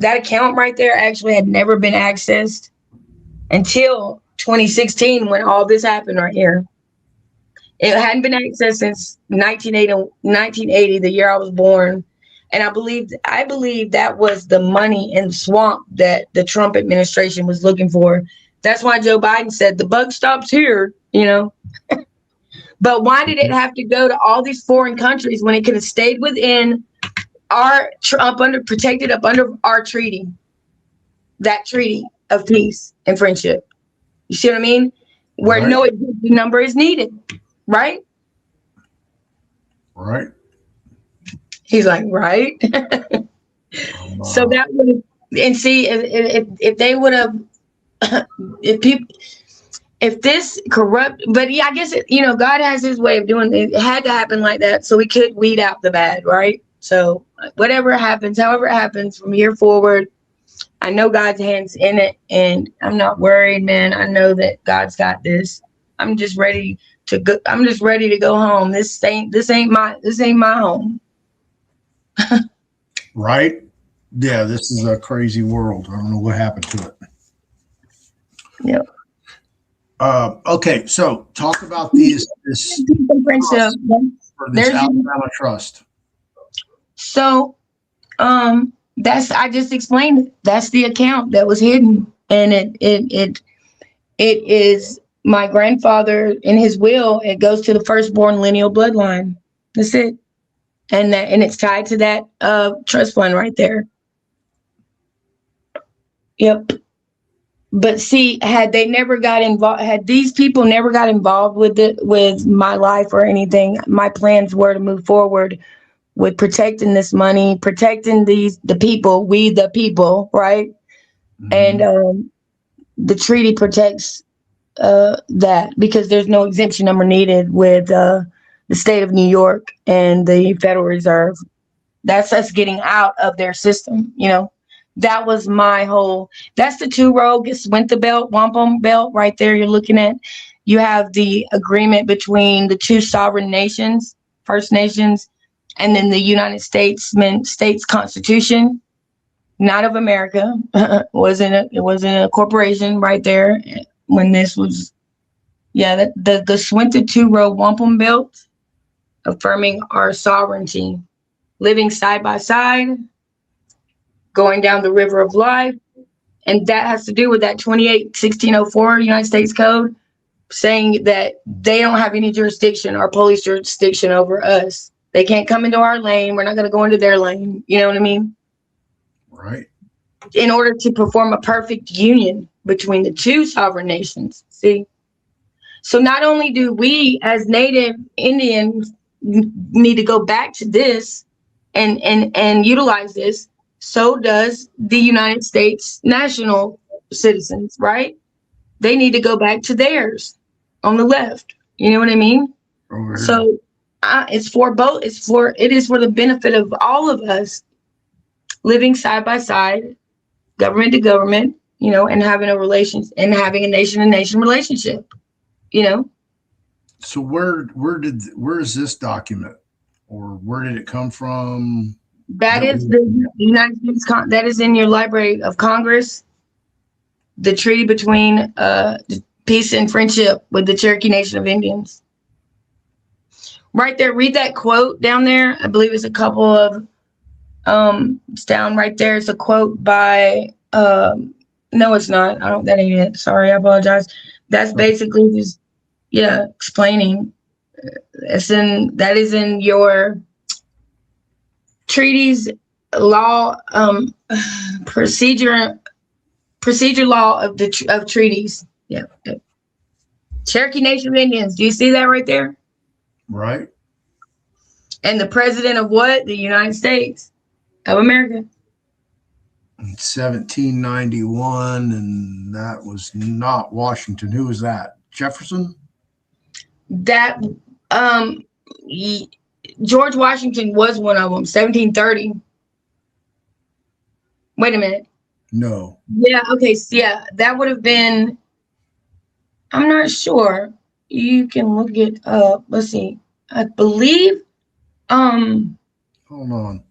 account right there actually had never been accessed until 2016 when all this happened right here. It hadn't been accessed since 1980, the year I was born. And I believe that was the money in the swamp that the Trump administration was looking for. That's why Joe Biden said the buck stops here, But why did it have to go to all these foreign countries when it could have stayed within protected up under our treaty, that treaty of peace and friendship? You see what I mean? Where right. no existing number is needed, right? Right. He's like, right. So that would, and see if they would have, if this corrupt, but yeah, I guess God has his way of doing it. It had to happen like that so we could weed out the bad, right? So whatever happens, however it happens from here forward, I know God's hands in it, and I'm not worried, man. I know that God's got this. I'm just ready to go. I'm just ready to go home. This ain't my home. Right. Yeah, this is a crazy world. I don't know what happened to it. Yep. Okay, so talk about this trust, for this Alabama trust. So, I just explained it. That's the account that was hidden, and it is my grandfather in his will. It goes to the firstborn lineal bloodline. That's it, and it's tied to that trust fund right there. Yep. But see, had these people never got involved with my life or anything, my plans were to move forward with protecting this money, protecting the people, right? Mm-hmm. And the treaty protects that, because there's no exemption number needed with the state of New York and the Federal Reserve. That's us getting out of their system, That was that's the two-row Swinta belt, wampum belt right there you're looking at. You have the agreement between the two sovereign nations, First Nations, and then the United States Constitution, not of America. It wasn't a corporation right there when this was, the Swinta two-row wampum belt, affirming our sovereignty, living side by side, going down the river of life. And that has to do with that 1604 United States Code, saying that they don't have any jurisdiction or police jurisdiction over us. They can't come into our lane. We're not going to go into their lane. You know what I mean? Right. in order to perform a perfect union between the two sovereign nations. See? So not only do we as Native Indians need to go back to this and utilize this, so does the United States national citizens, right? They need to go back to theirs on the left. You know what I mean? So it's for both. It is for the benefit of all of us living side by side, government to government, you know, and having a relations and having a nation to nation relationship, you know. So where is this document, or where did it come from? That is the United States. That is in your Library of Congress. The treaty between peace and friendship with the Cherokee Nation of Indians. Right there, read that quote down there. I believe it's a couple of it's down right there. It's a quote by no, it's not. That ain't it. Sorry, I apologize. That's basically just explaining. That is in your treaties law procedure law of treaties. Yeah. Cherokee Nation of Indians. Do you see that right there? Right. And the president of what? The United States of America. 1791, and that was not Washington. Who was that? Jefferson? That George Washington was one of them. 1730. Wait a minute. No. Yeah. Okay. So yeah, that would have been. I'm not sure. You can look it up. Let's see. I believe. Hold on.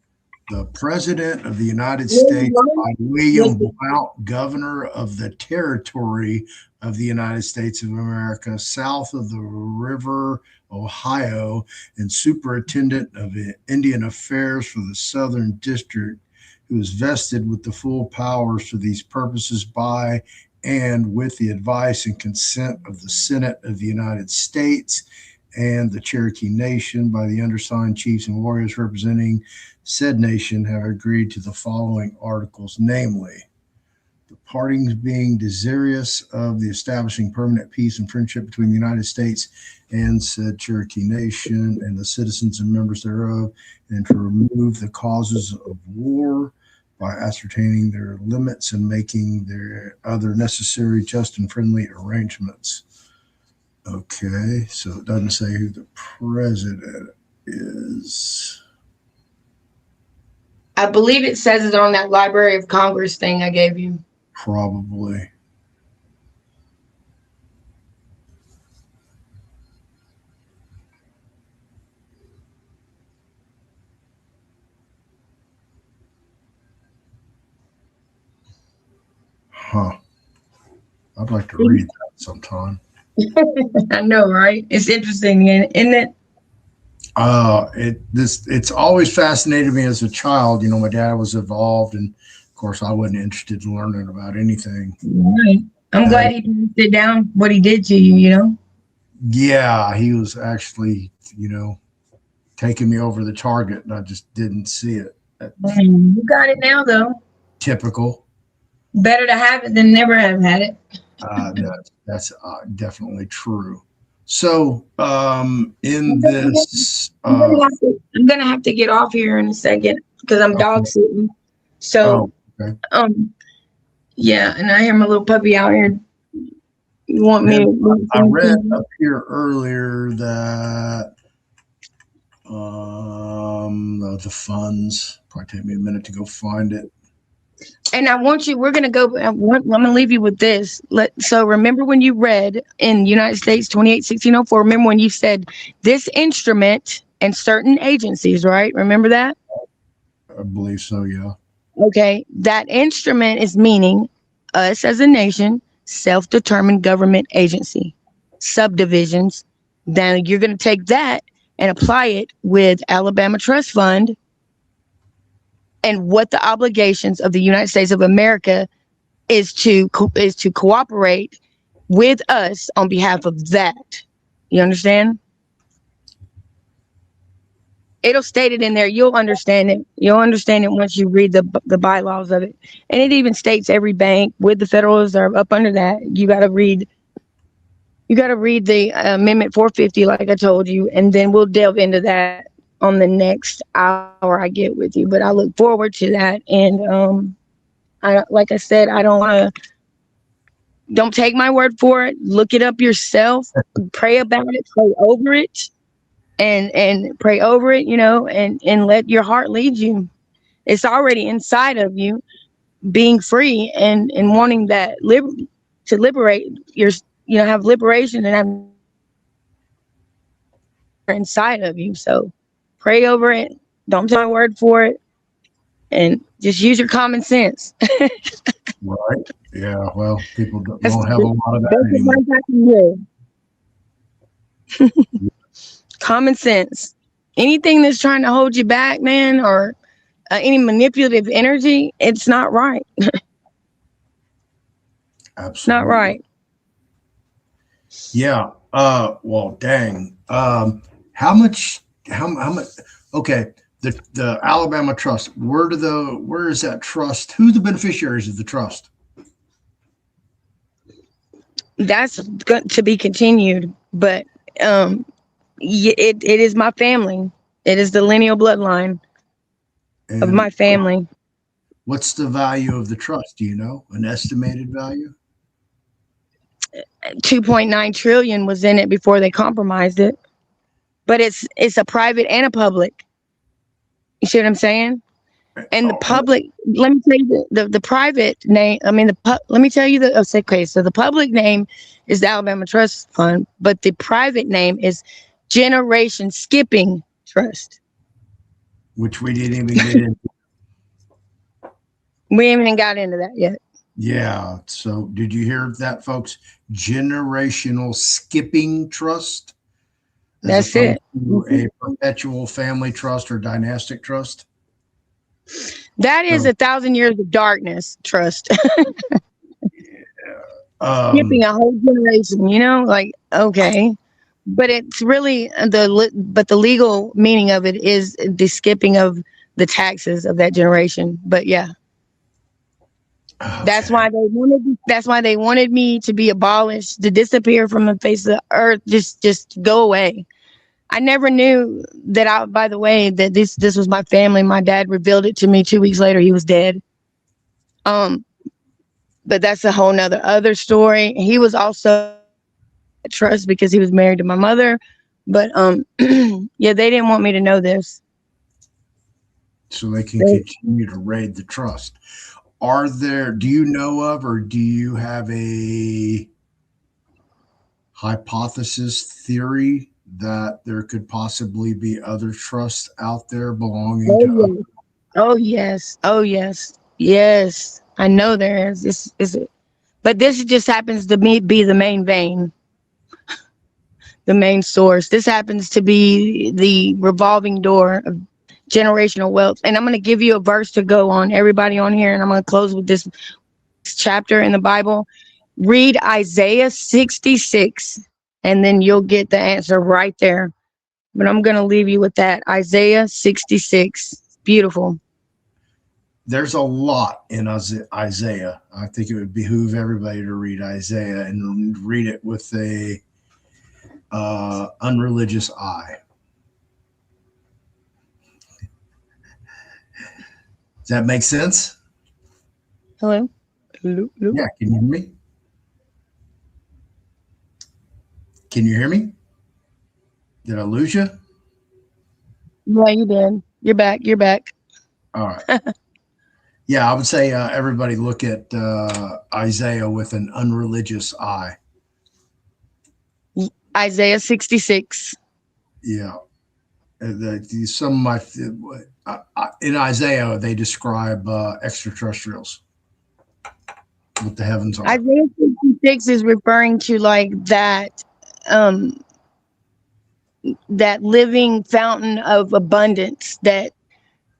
The President of the United States by William Blount, Governor of the Territory of the United States of America, south of the River Ohio, and Superintendent of Indian Affairs for the Southern District, who is vested with the full powers for these purposes by and with the advice and consent of the Senate of the United States and the Cherokee Nation by the undersigned chiefs and warriors representing said nation have agreed to the following articles, namely, the parties being desirous of the establishing permanent peace and friendship between the United States and said Cherokee Nation and the citizens and members thereof, and to remove the causes of war by ascertaining their limits and making their other necessary just and friendly arrangements. Okay, so it doesn't say who the president is. I believe it says it on that Library of Congress thing I gave you. Probably. Huh. I'd like to read that sometime. I know, right? It's interesting, isn't it? It's always fascinated me as a child. You know, my dad was involved, and of course, I wasn't interested in learning about anything. Right. I'm glad he didn't sit down what he did to you. You know. Yeah, he was actually, taking me over the target, and I just didn't see it. You got it now, though. Typical. Better to have it than never have had it. That's definitely true. So, in this, I'm gonna have to get off here in a second because I'm dog sitting. So, okay. Yeah, and I hear my little puppy out here. You want me to? I read up here earlier that the funds. Probably take me a minute to go find it. And I want you, we're going to go, I'm going to leave you with this. So remember when you read in United States 28-1604, remember when you said this instrument and certain agencies, right? Remember that? I believe so, yeah. Okay. That instrument is meaning us as a nation, self-determined government agency, subdivisions. Then you're going to take that and apply it with Alabama Trust Fund and what the obligations of the United States of America is to cooperate with us on behalf of that. You understand? It'll state it in there. You'll understand it. You'll understand it once you read the bylaws of it. And it even states every bank with the Federal Reserve up under that. You got to read. You got to read the Amendment 450, like I told you, and then we'll delve into that on the next hour I get with you. But I look forward to that. And like I said, I don't take my word for it. Look it up yourself. Pray about it. Pray over it. And pray over it, and let your heart lead you. It's already inside of you, being free and wanting that to liberate your, have liberation and have inside of you. So pray over it. Don't take my word for it, and just use your common sense. Right. Yeah. Well, people don't have a lot of that anymore. Common sense. Anything that's trying to hold you back, man, or any manipulative energy, it's not right. Absolutely. Not right. Yeah. Well, dang. How much? Okay. The Alabama Trust. Where is that trust? Who's the beneficiaries of the trust? That's going to be continued, but it is my family. It is the lineal bloodline of my family. What's the value of the trust? Do you know? An estimated value? 2.9 trillion was in it before they compromised it. But it's a private and a public. You see what I'm saying? And the public, let me tell you the private name. I mean, let me tell you okay. So the public name is the Alabama Trust Fund, but the private name is Generation Skipping Trust, which we didn't even get into. We haven't even got into that yet. Yeah. So did you hear that, folks? Generational Skipping Trust. That's it. A perpetual family trust or dynastic trust. That is 1,000 years of darkness trust. Skipping a whole generation, like, okay. But it's really the legal meaning of it is the skipping of the taxes of that generation. But yeah. Okay. That's why they wanted me to be abolished, to disappear from the face of the earth, just go away. I never knew that by the way, that this was my family. My dad revealed it to me 2 weeks later. He was dead. But that's a whole nother other story. He was also a trust because he was married to my mother. But yeah, they didn't want me to know this. So they can continue to raid the trust. Do you know of, or do you have a hypothesis, theory that there could possibly be other trusts out there belonging to others? Oh yes. Oh yes. Yes. I know there is. This is it. But this just happens to be the main vein. The main source. This happens to be the revolving door of generational wealth. And I'm going to give you a verse to go on, everybody on here, and I'm going to close with this chapter in the Bible. Read Isaiah 66, and then you'll get the answer right there. But I'm going to leave you with that. Isaiah 66. Beautiful. There's a lot in Isaiah. I think it would behoove everybody to read Isaiah and read it with a unreligious eye. Does that make sense? Hello? Hello? Yeah, can you hear me? Can you hear me? Did I lose you? Yeah, you did. You're back. All right. Yeah, I would say everybody look at Isaiah with an unreligious eye. Isaiah 66. Yeah. Some of my in Isaiah they describe extraterrestrials, what the heavens are. Isaiah 66 is referring to like that that living fountain of abundance that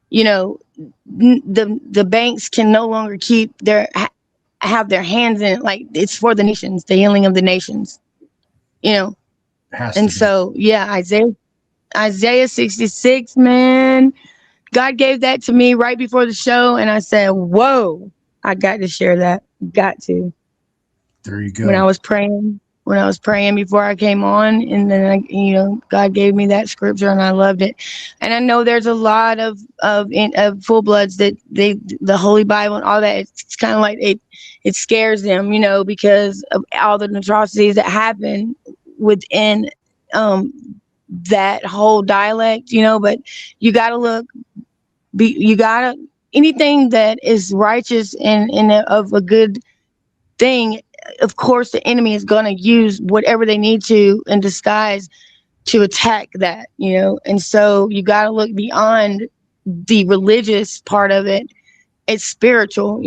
the banks can no longer have their hands in it. Like, it's for the nations, the healing of the nations, and so yeah, Isaiah 66, man. God gave that to me right before the show, and I said, whoa, I got to share that. Got to. There you go. When I was praying before I came on, and then God gave me that scripture, and I loved it. And I know there's a lot of full bloods that the Holy Bible and all that. It's kind of like it scares them, because of all the atrocities that happen within that whole dialect, But you gotta anything that is righteous and of a good thing. Of course, the enemy is going to use whatever they need to in disguise to attack that, and so you got to look beyond the religious part of it. It's spiritual.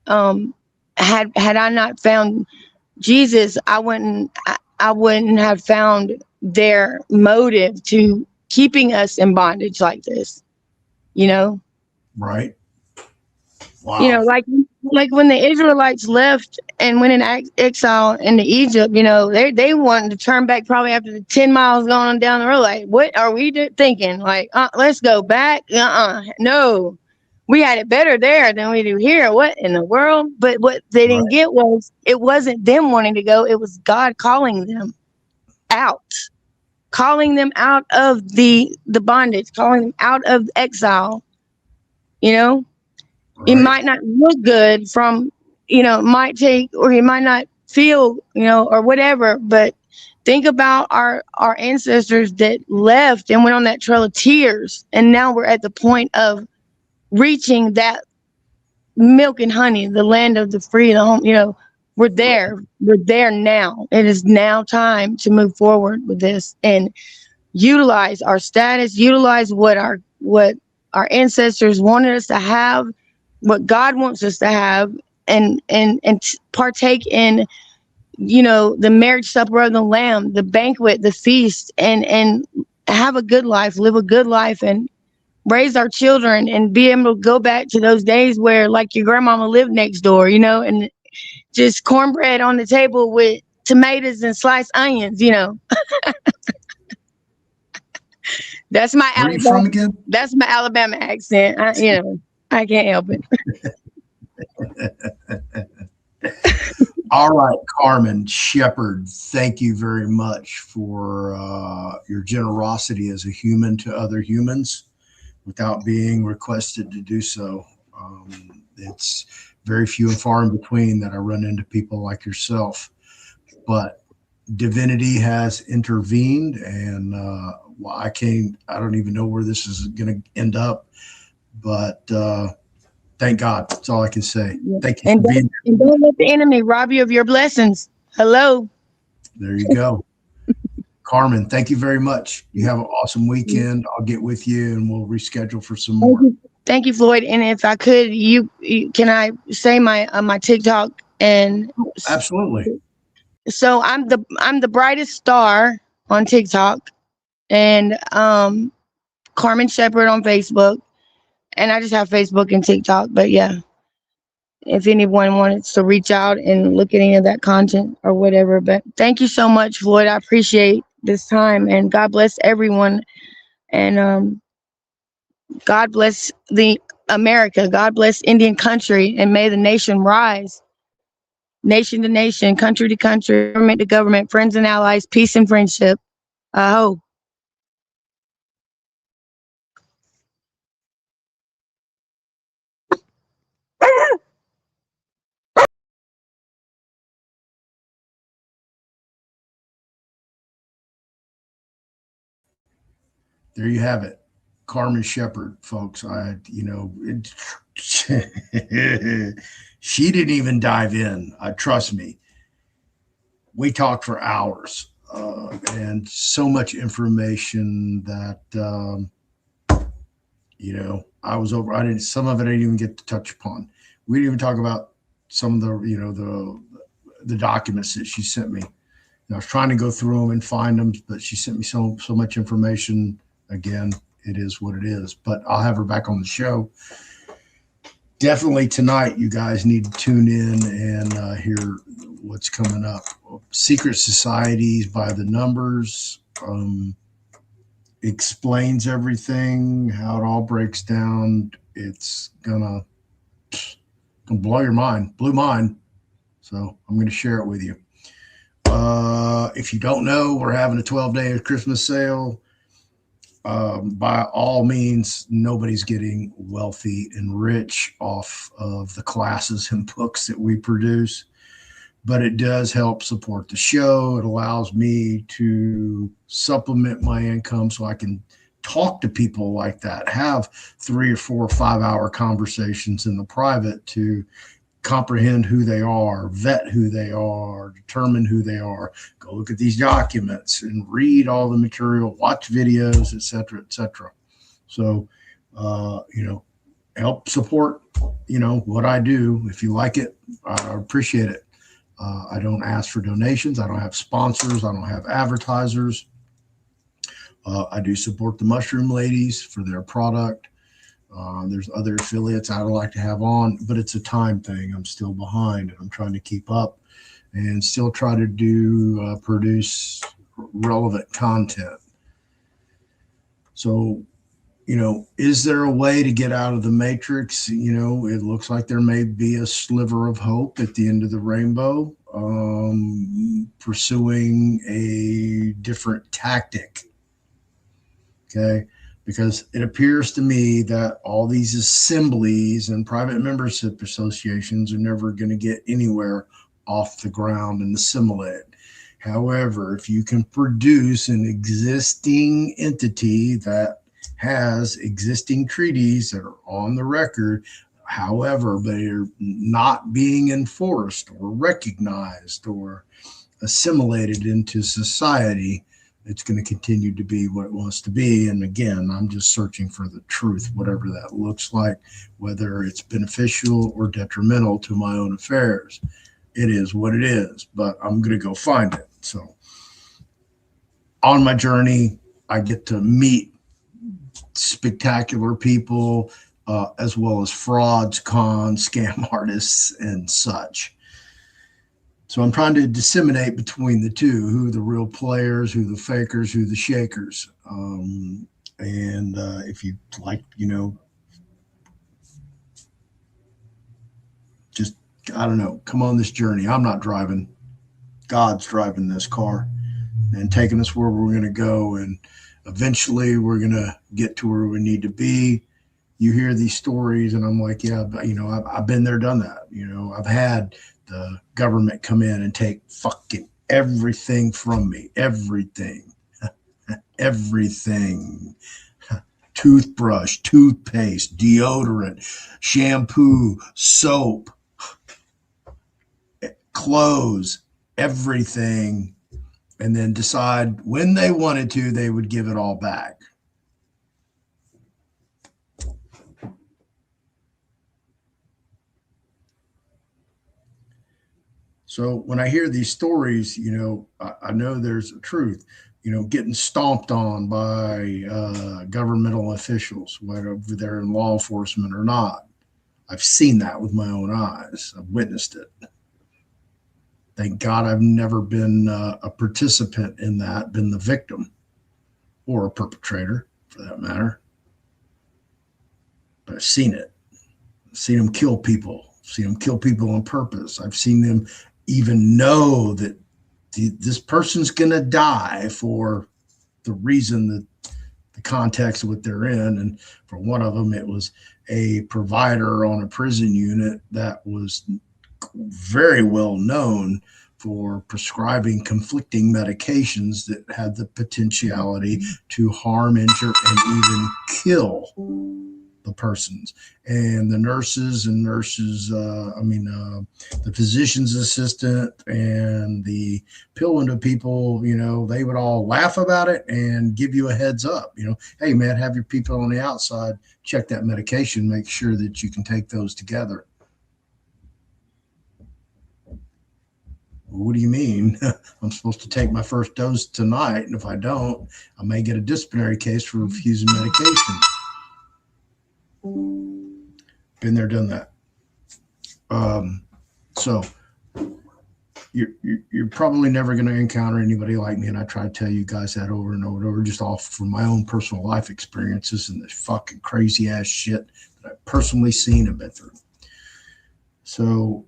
Had I not found Jesus, I wouldn't have found their motive to keeping us in bondage like this, Right. Wow. Like when the Israelites left and went in exile into Egypt, they wanted to turn back probably after the 10 miles going down the road. Like, what are we thinking? Like, let's go back. No, we had it better there than we do here. What in the world? But what they didn't get was it wasn't them wanting to go. It was God calling them out of the bondage, calling them out of exile, It might not look good from, it might take, or you might not feel, or whatever, but think about our ancestors that left and went on that trail of tears. And now we're at the point of reaching that milk and honey, the land of the free, the home, we're there now. It is now time to move forward with this and utilize our status, utilize what our ancestors wanted us to have, what God wants us to have, and partake in, the marriage supper of the Lamb, the banquet, the feast, and have a good life, live a good life, and raise our children, and be able to go back to those days where, like, your grandmama lived next door, and just cornbread on the table with tomatoes and sliced onions, That's my Where are you from again? That's my Alabama accent. I can't help it. All right, Carmen Shepherd, thank you very much for your generosity as a human to other humans without being requested to do so. It's very few and far in between that I run into people like yourself, but divinity has intervened, and I don't even know where this is going to end up, but thank God. That's all I can say. Thank you for being here. And don't let the enemy rob you of your blessings. Hello. There you go. Carmen, thank you very much. You have an awesome weekend. I'll get with you and we'll reschedule for some more. Thank you, Floyd. And if I could, can I say my TikTok? And absolutely. So I'm the brightest star on TikTok, and Carmen Shepherd on Facebook, and I just have Facebook and TikTok. But yeah, if anyone wanted to reach out and look at any of that content or whatever. But thank you so much, Floyd. I appreciate this time, and God bless everyone, and God bless the America. God bless Indian country, and may the nation rise. Nation to nation, country to country, government to government, friends and allies, peace and friendship. Oh. There you have it. Carmen Shepherd, folks. She didn't even dive in. Trust me. We talked for hours and so much information that, I was over. Some of it I didn't even get to touch upon. We didn't even talk about some of the documents that she sent me. I was trying to go through them and find them, but she sent me so much information. Again, it is what it is, but I'll have her back on the show. Definitely tonight, you guys need to tune in and hear what's coming up. Secret societies by the numbers. explains everything, how it all breaks down. It's gonna blow your mind, blew mine. So I'm going to share it with you. If you don't know, we're having a 12-day Christmas sale. By all means, nobody's getting wealthy and rich off of the classes and books that we produce, but it does help support the show. It allows me to supplement my income so I can talk to people like that, have 3 or 4 or 5 hour conversations in the private to comprehend who they are, vet who they are, determine who they are, go look at these documents and read all the material, watch videos, et cetera, et cetera. So, help support, what I do. If you like it, I appreciate it. I don't ask for donations. I don't have sponsors. I don't have advertisers. I do support the Mushroom Ladies for their product. There's other affiliates I'd like to have on, but it's a time thing. I'm still behind and I'm trying to keep up and still try to produce relevant content. So, is there a way to get out of the matrix? It looks like there may be a sliver of hope at the end of the rainbow, pursuing a different tactic. Okay. Because it appears to me that all these assemblies and private membership associations are never going to get anywhere off the ground and assimilate. However, if you can produce an existing entity that has existing treaties that are on the record, however, but are not being enforced or recognized or assimilated into society, it's going to continue to be what it wants to be. And again, I'm just searching for the truth, whatever that looks like, whether it's beneficial or detrimental to my own affairs. It is what it is, but I'm going to go find it. So on my journey, I get to meet spectacular people, as well as frauds, cons, scam artists, and such. So I'm trying to disseminate between the two, who the real players, who the fakers, who the shakers. If you like, just, I don't know, come on this journey. I'm not driving. God's driving this car and taking us where we're going to go. And eventually we're going to get to where we need to be. You hear these stories and I'm like, yeah, but, I've been there, done that. I've had the government come in and take fucking everything from me, everything, toothbrush, toothpaste, deodorant, shampoo, soap, clothes, everything, and then decide when they wanted to, they would give it all back. So when I hear these stories, I know there's a truth, getting stomped on by governmental officials, whether they're in law enforcement or not. I've seen that with my own eyes. I've witnessed it. Thank God I've never been a participant in that, been the victim or a perpetrator for that matter. But I've seen it. I've seen them kill people. I've seen them kill people on purpose. I've seen them even know that this person's going to die for the reason that the context of what they're in. And for one of them, it was a provider on a prison unit that was very well known for prescribing conflicting medications that had the potentiality to harm, injure, and even kill the persons. And the the physician's assistant and the pill window people, they would all laugh about it and give you a heads up, hey man, have your people on the outside check that medication, make sure that you can take those together. What do you mean? I'm supposed to take my first dose tonight, and if I don't, I may get a disciplinary case for refusing medication. Been there, done that. So, you're probably never going to encounter anybody like me. And I try to tell you guys that over and over and over, just off from my own personal life experiences and the fucking crazy ass shit that I've personally seen and been through. So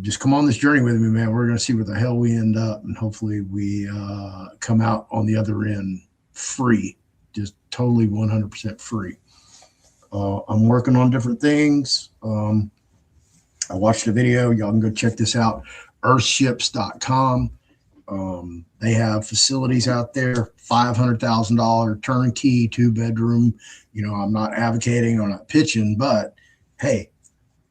just come on this journey with me, man. We're going to see where the hell we end up. And hopefully we come out on the other end free, just totally 100% free. I'm working on different things. I watched a video. Y'all can go check this out. Earthships.com. They have facilities out there, $500,000 turnkey, 2-bedroom. I'm not advocating or not pitching, but hey,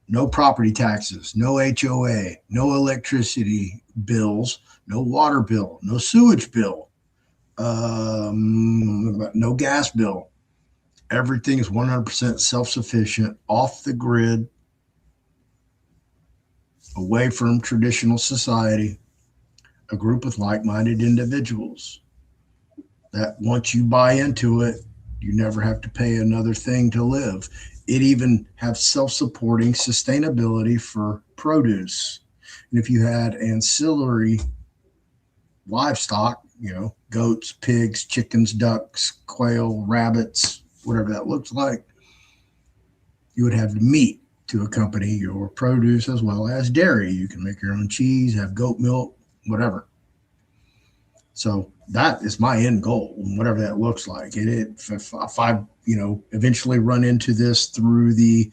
no property taxes, no HOA, no electricity bills, no water bill, no sewage bill, no gas bill. Everything is 100% self-sufficient, off the grid, away from traditional society, a group of like-minded individuals that once you buy into it, you never have to pay another thing to live. It even has self-supporting sustainability for produce. And if you had ancillary livestock, goats, pigs, chickens, ducks, quail, rabbits, whatever that looks like, you would have meat to accompany your produce as well as dairy. You can make your own cheese, have goat milk, whatever. So that is my end goal, whatever that looks like. If I eventually run into this through the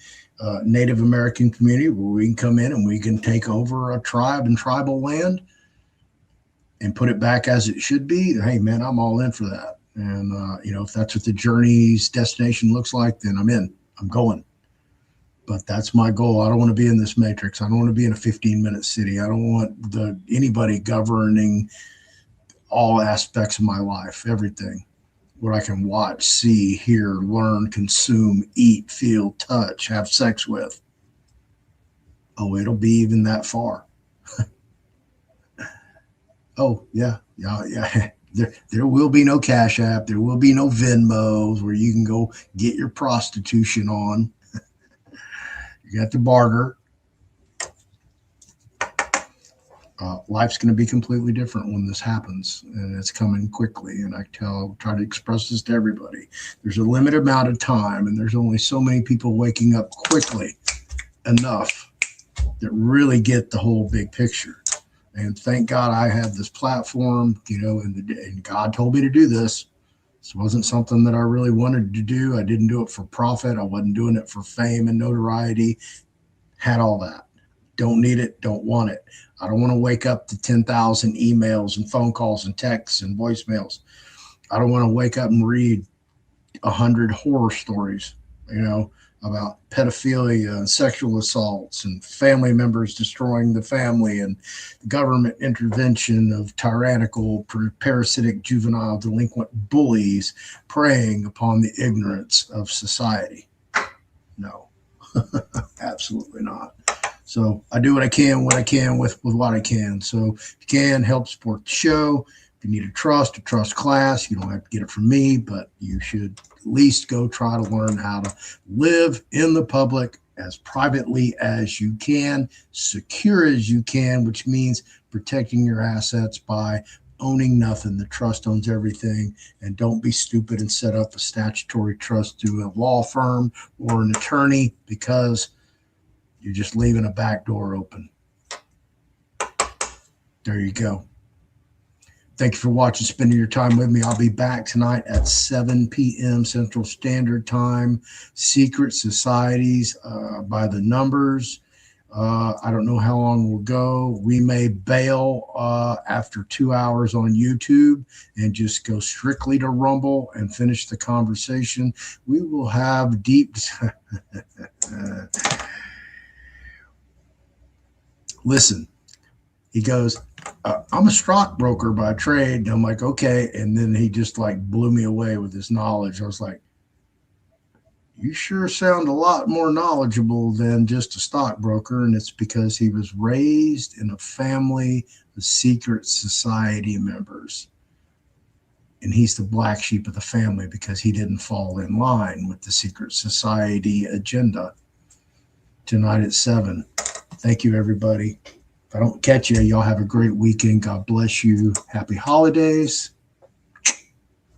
Native American community, where we can come in and we can take over a tribe and tribal land and put it back as it should be, hey man, I'm all in for that. And if that's what the journey's destination looks like, then I'm in. I'm going. But that's my goal. I don't want to be in this matrix. I don't want to be in a 15-minute city. I don't want anybody governing all aspects of my life, everything. What I can watch, see, hear, learn, consume, eat, feel, touch, have sex with. Oh, it'll be even that far. Oh, yeah. There will be no Cash App. There will be no Venmos where you can go get your prostitution on. You got to barter. Life's going to be completely different when this happens, and it's coming quickly. And I try to express this to everybody. There's a limited amount of time, and there's only so many people waking up quickly enough that really get the whole big picture. And thank God I have this platform, and God told me to do this. This wasn't something that I really wanted to do. I didn't do it for profit. I wasn't doing it for fame and notoriety. Had all that. Don't need it. Don't want it. I don't want to wake up to 10,000 emails and phone calls and texts and voicemails. I don't want to wake up and read 100 horror stories, about pedophilia and sexual assaults and family members destroying the family and government intervention of tyrannical, parasitic, juvenile, delinquent bullies preying upon the ignorance of society. No, absolutely not. So I do what I can with what I can. So if you can, help support the show. If you need a trust class, you don't have to get it from me, but you should at least go try to learn how to live in the public as privately as you can, secure as you can, which means protecting your assets by owning nothing. The trust owns everything. And don't be stupid and set up a statutory trust through a law firm or an attorney, because you're just leaving a back door open. There you go. Thank you for watching, spending your time with me. I'll be back tonight at 7 p.m. Central Standard Time. Secret societies by the numbers. I don't know how long we'll go. We may bail after 2 hours on YouTube and just go strictly to Rumble and finish the conversation. We will have deep... Listen, he goes, I'm a stockbroker by trade. And I'm like, okay. And then he just blew me away with his knowledge. I was like, you sure sound a lot more knowledgeable than just a stockbroker. And it's because he was raised in a family of secret society members. And he's the black sheep of the family because he didn't fall in line with the secret society agenda. Tonight at 7. Thank you, everybody. If I don't catch you, y'all have a great weekend. God bless you. Happy holidays.